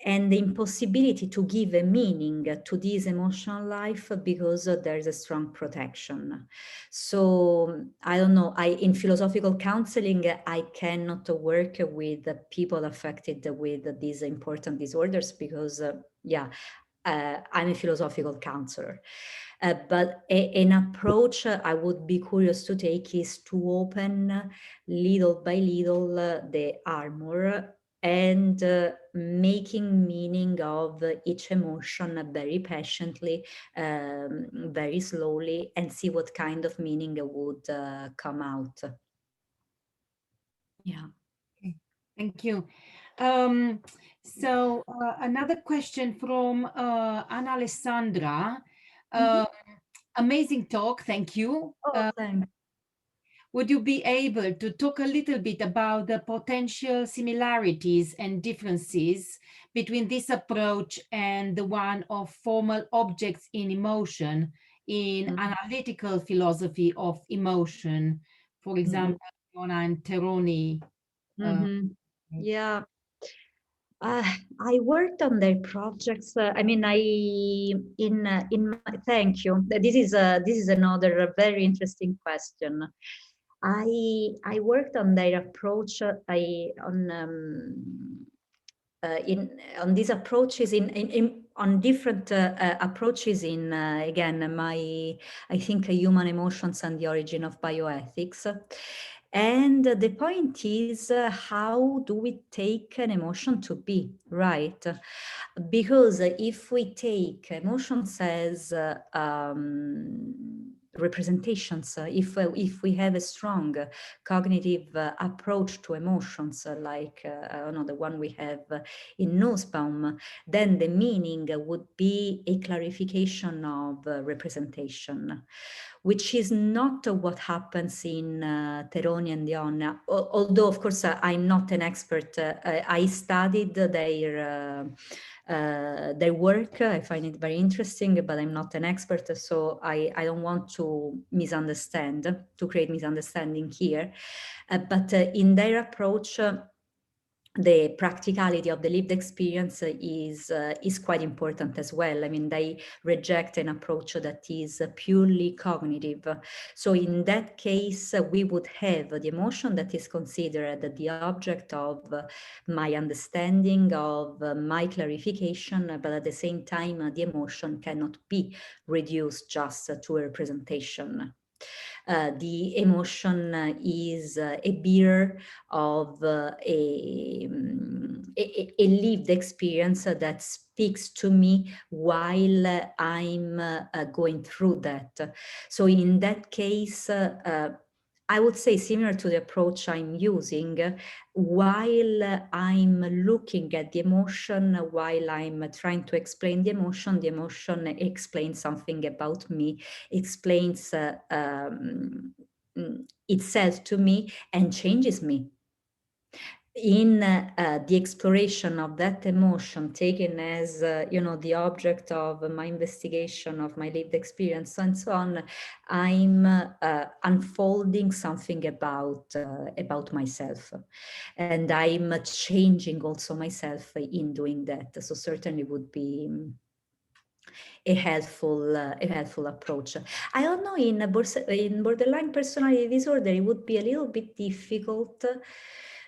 and the impossibility to give a meaning to this emotional life because there's a strong protection. So I don't know, in philosophical counseling, I cannot work with people affected with these important disorders because, I'm a philosophical counselor. But an approach I would be curious to take is to open little by little the armor and making meaning of each emotion very patiently, very slowly, and see what kind of meaning would come out. Yeah. Okay. Thank you. So another question from Anna Alessandra. Amazing talk. Thank you. Oh, thanks. Would you be able to talk a little bit about the potential similarities and differences between this approach and the one of formal objects in emotion in analytical philosophy of emotion, for example, Fiona and Teroni? Yeah. I worked on their projects. Thank you. This is another very interesting question. I worked on their approach. On these approaches on different approaches in again I think human emotions and the origin of bioethics. And the point is, how do we take an emotion to be, right? Because if we take emotions as representations, if we have a strong cognitive approach to emotions, like I don't know, the one we have in Nussbaum, then the meaning would be a clarification of representation, which is not what happens in Teroni and Dionna. Although, of course, I'm not an expert. I studied their work. I find it very interesting, but I'm not an expert, so I don't want to create misunderstanding here. But in their approach, the practicality of the lived experience is quite important as well. I mean, they reject an approach that is purely cognitive. So in that case, we would have the emotion that is considered the object of my understanding, of my clarification, but at the same time, the emotion cannot be reduced just to a representation. The emotion is a mirror of a lived experience that speaks to me while I'm going through that. So in that case, I would say similar to the approach I'm using, while I'm looking at the emotion, while I'm trying to explain the emotion explains something about me, explains itself to me and changes me. In the exploration of that emotion taken as, the object of my investigation, of my lived experience and so on, I'm unfolding something about myself. And I'm changing also myself in doing that. So certainly would be a helpful approach. I don't know, in borderline personality disorder, it would be a little bit difficult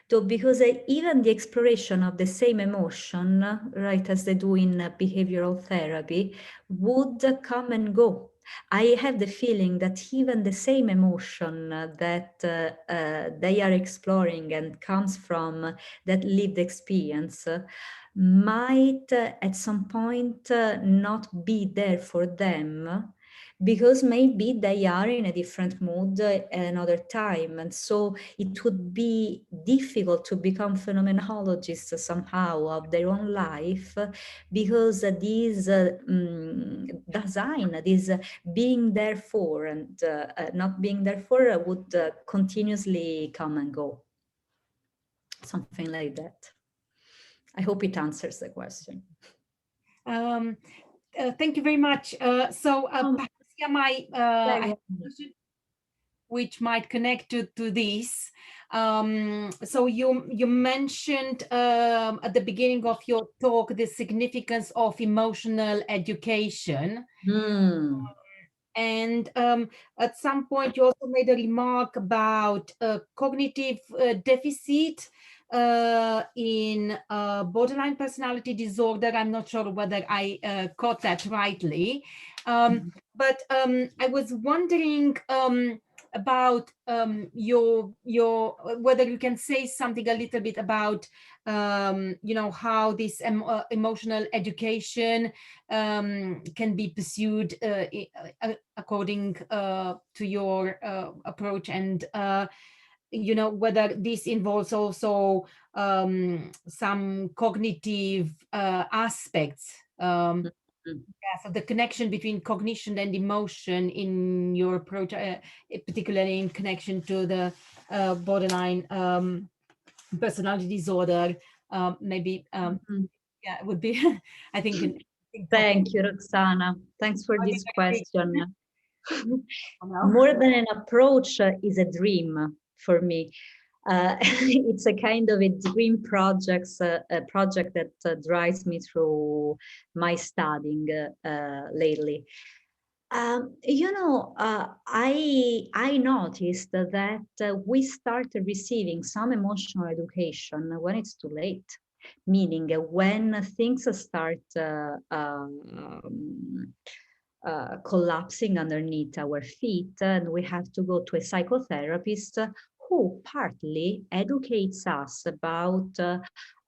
though, because even the exploration of the same emotion, right, as they do in behavioral therapy, would come and go. I have the feeling that even the same emotion that they are exploring and comes from that lived experience might at some point not be there for them, because maybe they are in a different mood another time. And so it would be difficult to become phenomenologists somehow of their own life, because this design, this being there for and not being there for would continuously come and go. Something like that. I hope it answers the question. Thank you very much. Perhaps I have a question which might connect to this. So you mentioned at the beginning of your talk the significance of emotional education. And at some point you also made a remark about cognitive deficit in borderline personality disorder. I'm not sure whether I caught that rightly, but I was wondering about your whether you can say something a little bit about how this emotional education can be pursued according to your approach, and whether this involves also some cognitive aspects. Yeah, so the connection between cognition and emotion in your approach, particularly in connection to the borderline personality disorder, maybe yeah, it would be I think Thank you, Roxana. Thanks for this question. More than an approach is a dream for me. It's a kind of a dream project that drives me through my studying lately. I noticed that we start receiving some emotional education when it's too late, meaning when things start collapsing underneath our feet, and we have to go to a psychotherapist who partly educates us about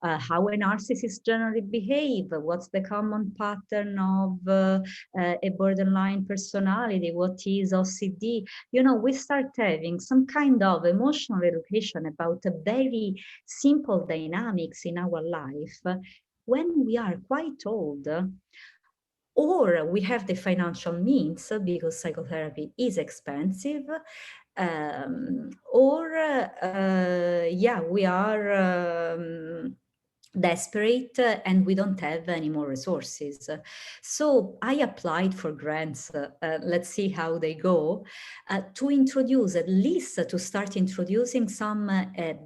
how a narcissist generally behave, what's the common pattern of a borderline personality, what is OCD. You know, we start having some kind of emotional education about a very simple dynamics in our life when we are quite old, or we have the financial means because psychotherapy is expensive, or yeah, we are desperate and we don't have any more resources. So I applied for grants, let's see how they go, to introduce, at least to start introducing some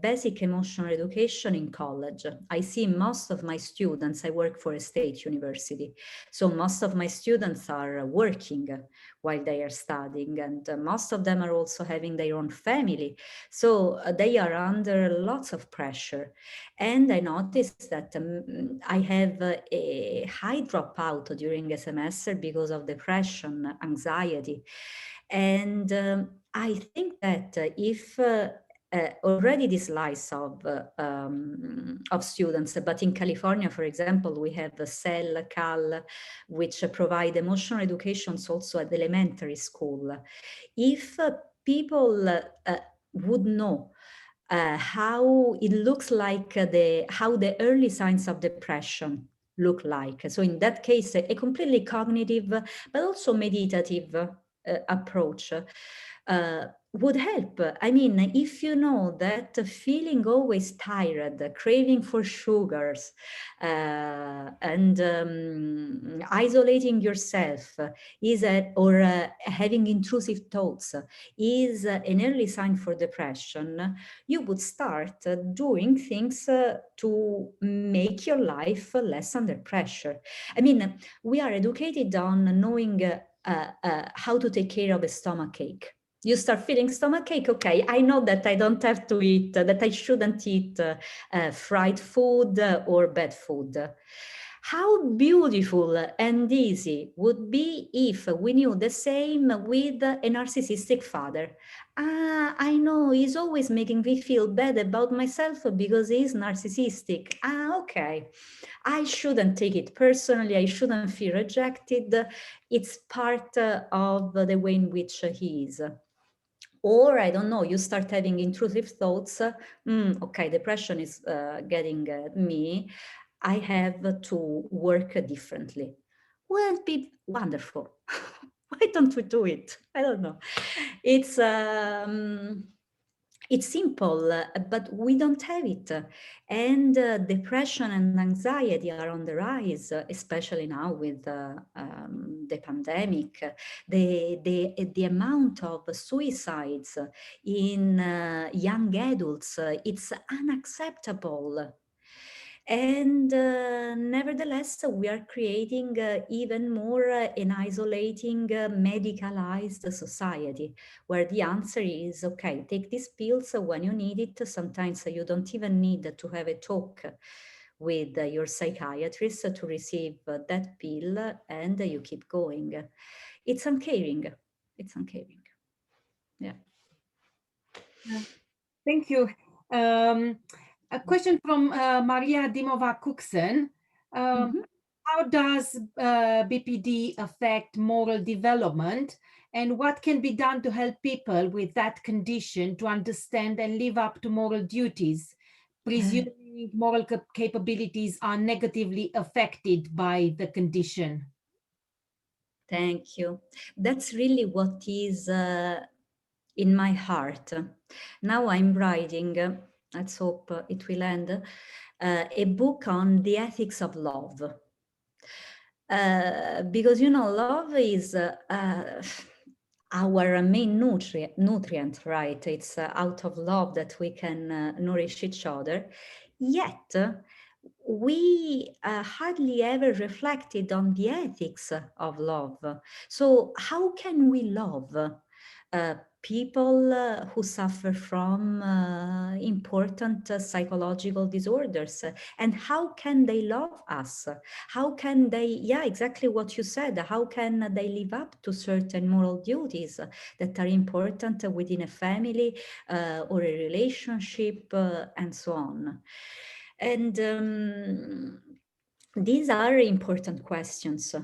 basic emotional education in college. I see most of my students, I work for a state university, so most of my students are working while they are studying, and most of them are also having their own family. So they are under lots of pressure. And I noticed that I have a high dropout during a semester because of depression, anxiety. And I think that if already this slice of students, but in California, for example, we have CEL, CAL, which provide emotional educations also at the elementary school. If people would know how it looks like, how the early signs of depression look like. So in that case, a completely cognitive, but also meditative approach would help. I mean, if you know that feeling always tired, craving for sugars, and isolating yourself is or having intrusive thoughts is an early sign for depression, you would start doing things to make your life less under pressure. I mean, we are educated on knowing how to take care of a stomach ache. You start feeling stomach ache, okay, I know that I don't have to eat, that I shouldn't eat fried food or bad food. How beautiful and easy would be if we knew the same with a narcissistic father. I know he's always making me feel bad about myself because he's narcissistic. Okay. I shouldn't take it personally. I shouldn't feel rejected. It's part of the way in which he is. Or, I don't know, you start having intrusive thoughts. Okay, depression is getting me. I have to work differently. Well, be wonderful. Why don't we do it? I don't know. It's simple, but we don't have it. And depression and anxiety are on the rise, especially now with the pandemic. The amount of suicides in young adults, it's unacceptable. And nevertheless, we are creating even more an isolating, medicalized society, where the answer is, okay, take these pills when you need it. Sometimes you don't even need to have a talk with your psychiatrist to receive that pill, and you keep going. It's uncaring. It's uncaring. Yeah. Thank you. A question from Maria Dimova-Cookson. How does BPD affect moral development, and what can be done to help people with that condition to understand and live up to moral duties, presuming moral capabilities are negatively affected by the condition? Thank you. That's really what is in my heart. Now I'm writing, let's hope it will end, a book on the ethics of love. Because, you know, love is our main nutrient, right? It's out of love that we can nourish each other. Yet, we hardly ever reflected on the ethics of love. So how can we love people who suffer from important psychological disorders. And how can they love us? How can they, yeah, exactly what you said, how can they live up to certain moral duties that are important within a family or a relationship and so on? And these are important questions.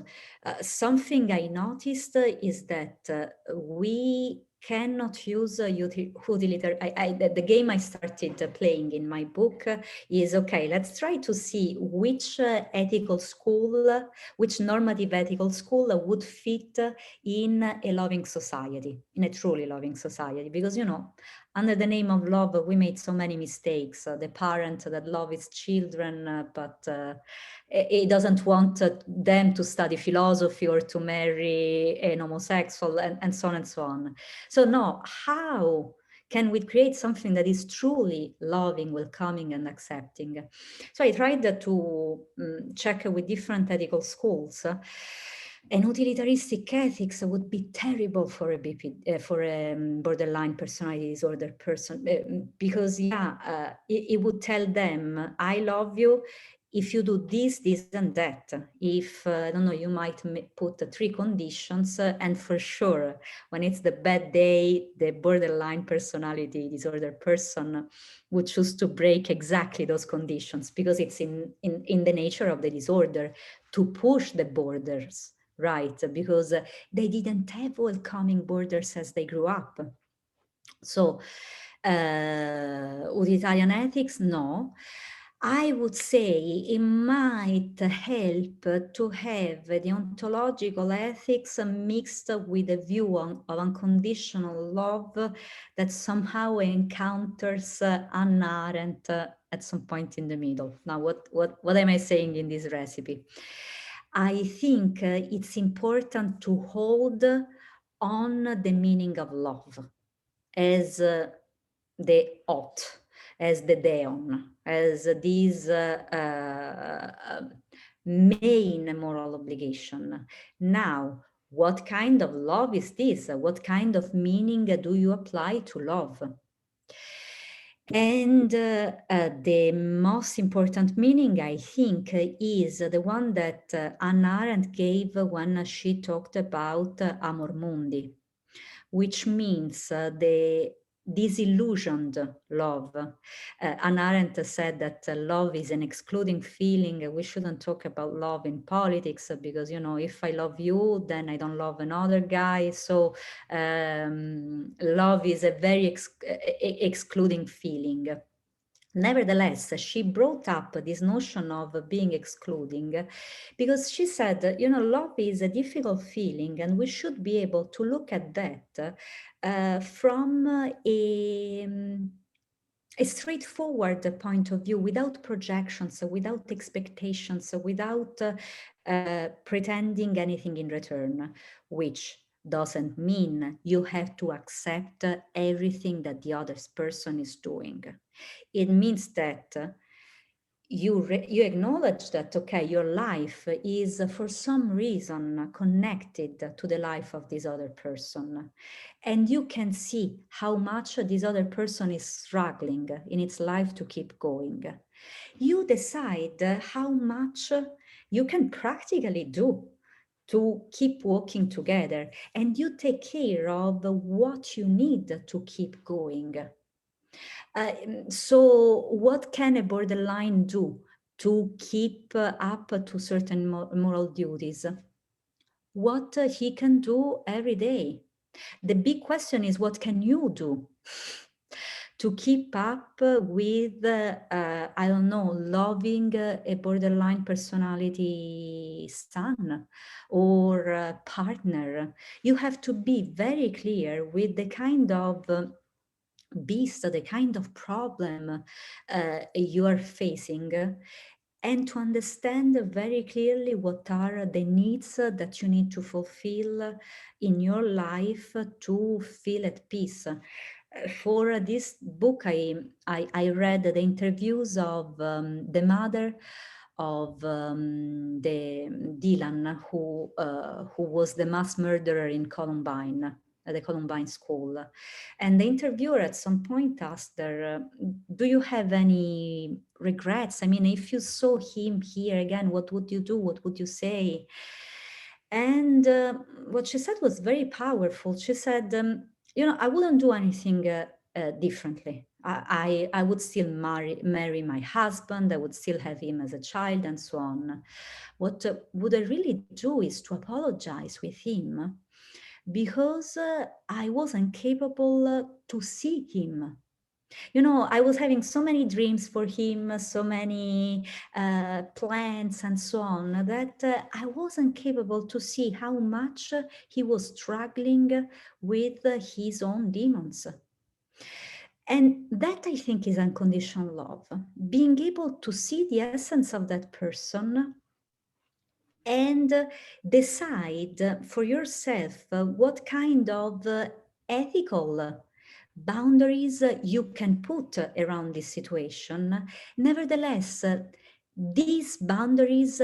Something I noticed is that we cannot use utilitarian. The game I started playing in my book is, okay, let's try to see which ethical school, which normative ethical school would fit in a loving society, in a truly loving society. Because, you know, under the name of love, we made so many mistakes. The parent that loves his children, but he doesn't want them to study philosophy or to marry an homosexual, and so on and so on. So no, how can we create something that is truly loving, welcoming, and accepting? So I tried to check with different ethical schools. An utilitaristic ethics would be terrible for a for a borderline personality disorder person, because it would tell them, I love you if you do this, this, and that. If, I don't know, you might put 3 conditions, and for sure, when it's the bad day, the borderline personality disorder person would choose to break exactly those conditions, because it's in the nature of the disorder to push the borders, right? Because they didn't have welcoming borders as they grew up. So utilitarian ethics, no. I would say it might help to have the ontological ethics mixed with a view of unconditional love that somehow encounters Hannah Arendt at some point in the middle. Now, what am I saying in this recipe? I think it's important to hold on the meaning of love as the ought, as the deon, as this main moral obligation. Now, what kind of love is this? What kind of meaning do you apply to love? And the most important meaning, I think, is the one that Hannah Arendt gave when she talked about amor mundi, which means the disillusioned love. Hannah Arendt said that love is an excluding feeling. We shouldn't talk about love in politics because, you know, if I love you, then I don't love another guy. So love is a very excluding feeling. Nevertheless, she brought up this notion of being excluding because she said, you know, love is a difficult feeling and we should be able to look at that from a straightforward point of view, without projections, without expectations, without pretending anything in return, which doesn't mean you have to accept everything that the other person is doing. It means that you acknowledge that, okay, your life is for some reason connected to the life of this other person. And you can see how much this other person is struggling in its life to keep going. You decide how much you can practically do to keep working together, and you take care of what you need to keep going. So what can a borderline do to keep up to certain moral duties? What he can do every day. The big question is, what can you do to keep up with, I don't know, loving a borderline personality son or partner? You have to be very clear with the kind of beast, the kind of problem you are facing, and to understand very clearly what are the needs that you need to fulfill in your life to feel at peace. For this book, I read the interviews of the mother of the Dylan, who was the mass murderer in Columbine. at the Columbine School. And the interviewer at some point asked her, do you have any regrets? I mean, if you saw him here again, what would you do? What would you say? And what she said was very powerful. She said, I wouldn't do anything differently. I would still marry my husband. I would still have him as a child and so on. What would I really do is to apologize with him because I wasn't capable to see him. I was having so many dreams for him, so many plans and so on, that I wasn't capable to see how much he was struggling with his own demons. And that, I think, is unconditional love. Being able to see the essence of that person and decide for yourself what kind of ethical boundaries you can put around this situation. Nevertheless, these boundaries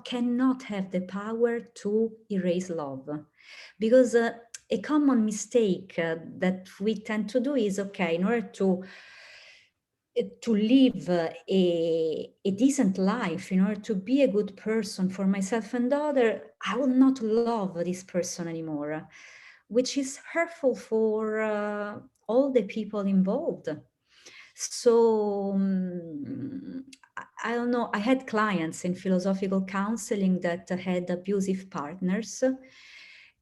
cannot have the power to erase love, because a common mistake that we tend to do is, okay, in order to live a decent life, in order to be a good person for myself and other, I will not love this person anymore, which is hurtful for all the people involved. So I don't know, I had clients in philosophical counseling that had abusive partners,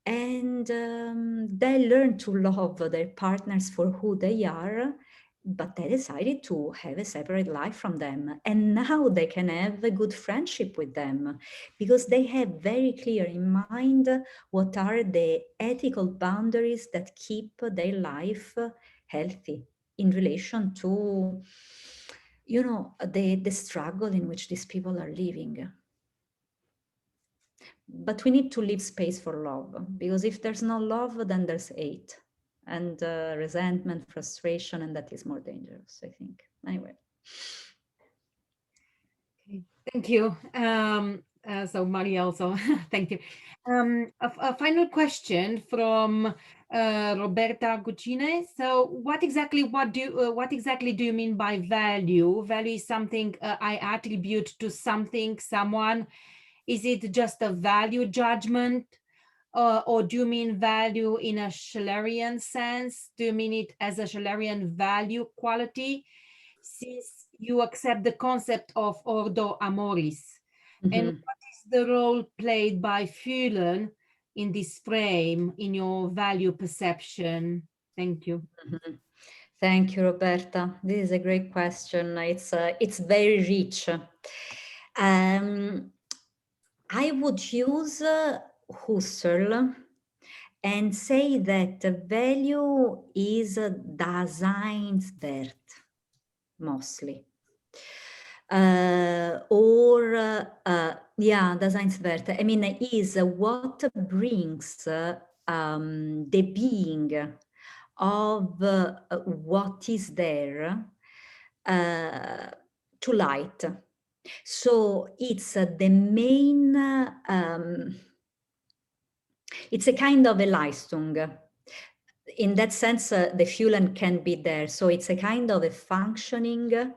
and they learned to love their partners for who they are, but they decided to have a separate life from them. And now they can have a good friendship with them because they have very clear in mind what are the ethical boundaries that keep their life healthy in relation to, the struggle in which these people are living. But we need to leave space for love, because if there's no love, then there's hate and resentment, frustration, and that is more dangerous, I think. Anyway. Okay. Thank you. So Maria also, thank you. A final question from Roberta Guccine. So what exactly do you mean by value? Value is something I attribute to something, someone. Is it just a value judgment? Or do you mean value in a Schillerian sense? Do you mean it as a Schillerian value quality? Since you accept the concept of ordo amoris. Mm-hmm. And what is the role played by Fühlen in this frame, in your value perception? Thank you. Mm-hmm. Thank you, Roberta. This is a great question. It's very rich. I would use Husserl and say that value is Daseinswert, mostly. Daseinswert. I mean, is what brings the being of what is there to light. So it's the main, it's a kind of a Leistung. In that sense, the Fühlen can be there. So it's a kind of a functioning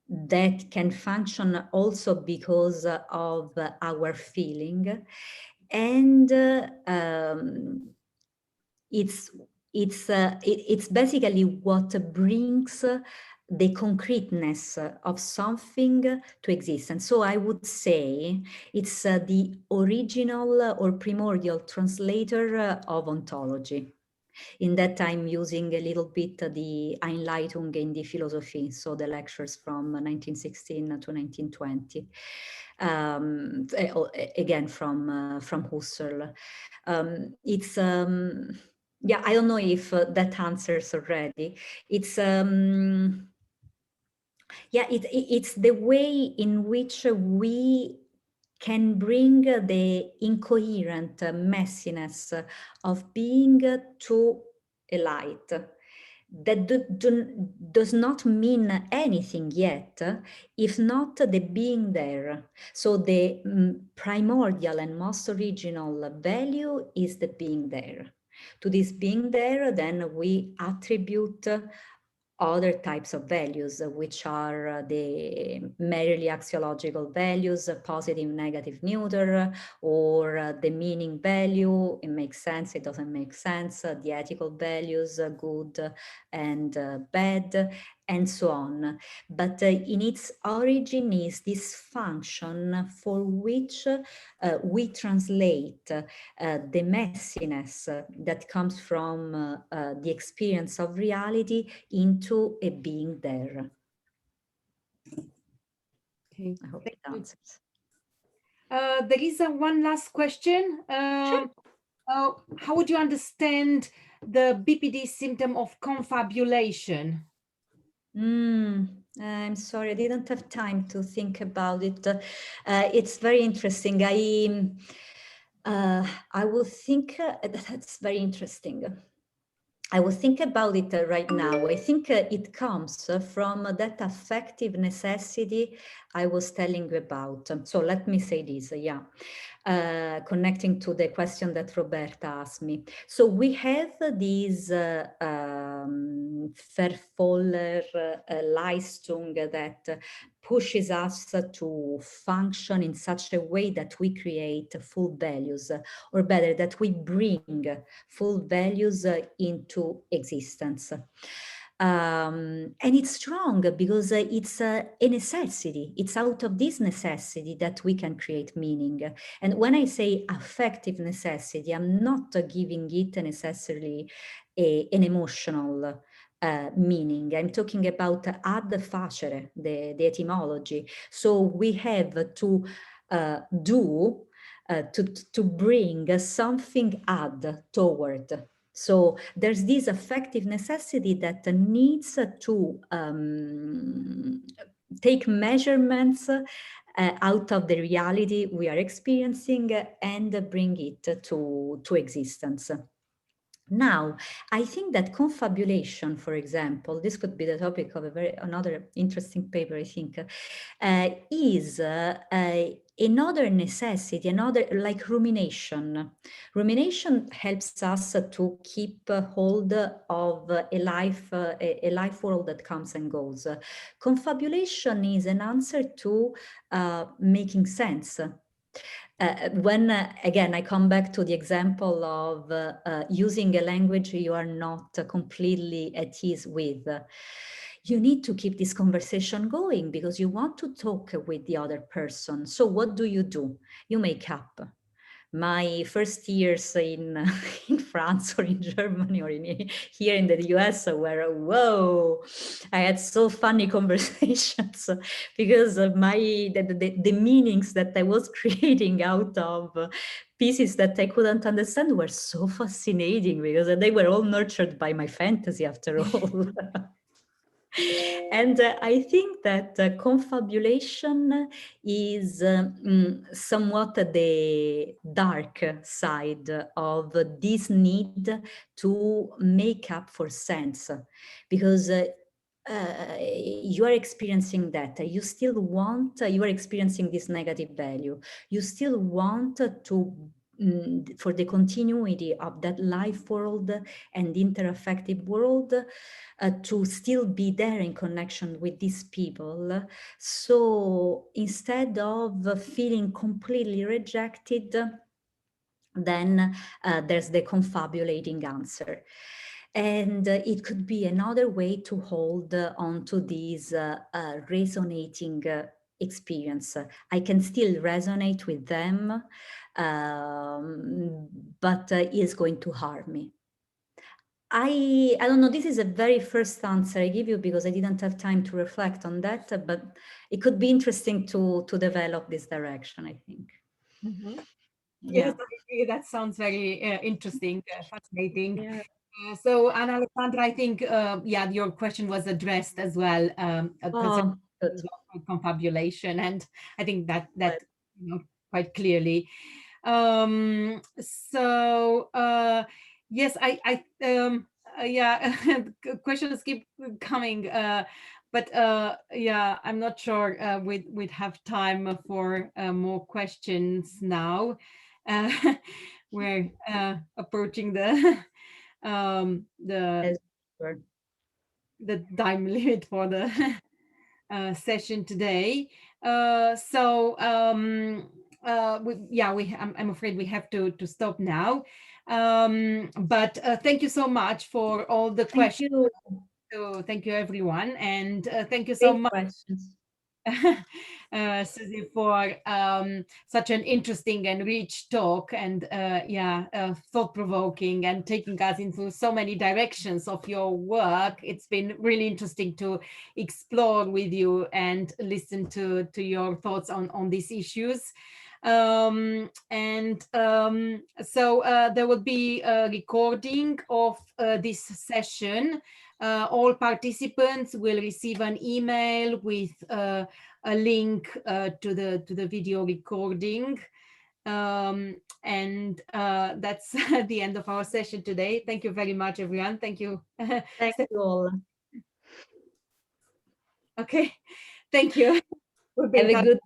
that can function also because of our feeling. And it's basically what brings the concreteness of something to existence. So I would say it's the original or primordial translator of ontology. In that I'm using a little bit the Einleitung in die Philosophie, so the lectures from 1916 to 1920. Again from Husserl. I don't know if that answers already. It's it's the way in which we can bring the incoherent messiness of being to a light that does not mean anything yet, if not the being there. So the primordial and most original value is the being there. To this being there, then we attribute other types of values, which are the merely axiological values, positive, negative, neuter, or the meaning value. It makes sense, it doesn't make sense, the ethical values, good and bad, and so on. But in its origin is this function for which we translate the messiness that comes from the experience of reality into a being there. Okay. I hope Thank it you. answers. There is one last question. Sure. How would you understand the BPD symptom of confabulation? I'm sorry, I didn't have time to think about it. It's very interesting. I will think that's very interesting. I will think about it right now. I think it comes from that affective necessity I was telling you about. So let me say this, connecting to the question that Roberta asked me. So we have these Vervoller Leistung that pushes us to function in such a way that we create full values, or better, that we bring full values into existence. And it's strong because it's a necessity. It's out of this necessity that we can create meaning. And when I say affective necessity, I'm not giving it necessarily an emotional meaning. I'm talking about ad facere, the etymology. So we have to do, to bring something ad toward. So there's this affective necessity that needs to take measurements out of the reality we are experiencing and bring it to existence. Now, I think that confabulation, for example, this could be the topic of another interesting paper, I think, is another necessity, another like rumination. Rumination helps us to keep hold of a life world that comes and goes. Confabulation is an answer to making sense. When, again, I come back to the example of using a language you are not completely at ease with, you need to keep this conversation going because you want to talk with the other person. So what do? You make up. My first years in France or in Germany or here in the US were, whoa, I had so funny conversations because of the meanings that I was creating out of pieces that I couldn't understand were so fascinating because they were all nurtured by my fantasy after all. And I think that confabulation is somewhat the dark side of this need to make up for sense, because you are experiencing that. You still want, you are experiencing this negative value. You still want to, for the continuity of that life world and interaffective world, to still be there in connection with these people. So instead of feeling completely rejected, then there's the confabulating answer. And it could be another way to hold on to these resonating experience. I can still resonate with them, but it's going to harm me. I don't know, this is a very first answer I give you because I didn't have time to reflect on that, but it could be interesting to develop this direction, I think. Mm-hmm. Yeah. Yes, that sounds very interesting, fascinating. Yeah. So, Anna Alessandra, I think, your question was addressed as well, concerning Good. confabulation, and I think that Right. quite clearly. Yes, questions keep coming, but I'm not sure we'd have time for more questions now. we're approaching the Yes, sure. the time limit for the session today. I'm afraid we have to stop now. But thank you so much for all the Thank questions. you. So thank you, everyone, and thank you so Great much, questions. Susie, for such an interesting and rich talk, and thought-provoking, and taking us into so many directions of your work. It's been really interesting to explore with you and listen to your thoughts on these issues. So there will be a recording of this session. All participants will receive an email with a link to the video recording. That's the end of our session today. Thank you very much, everyone. Thank you. Thank you all. Okay, thank you. We'll be in Have a touch. good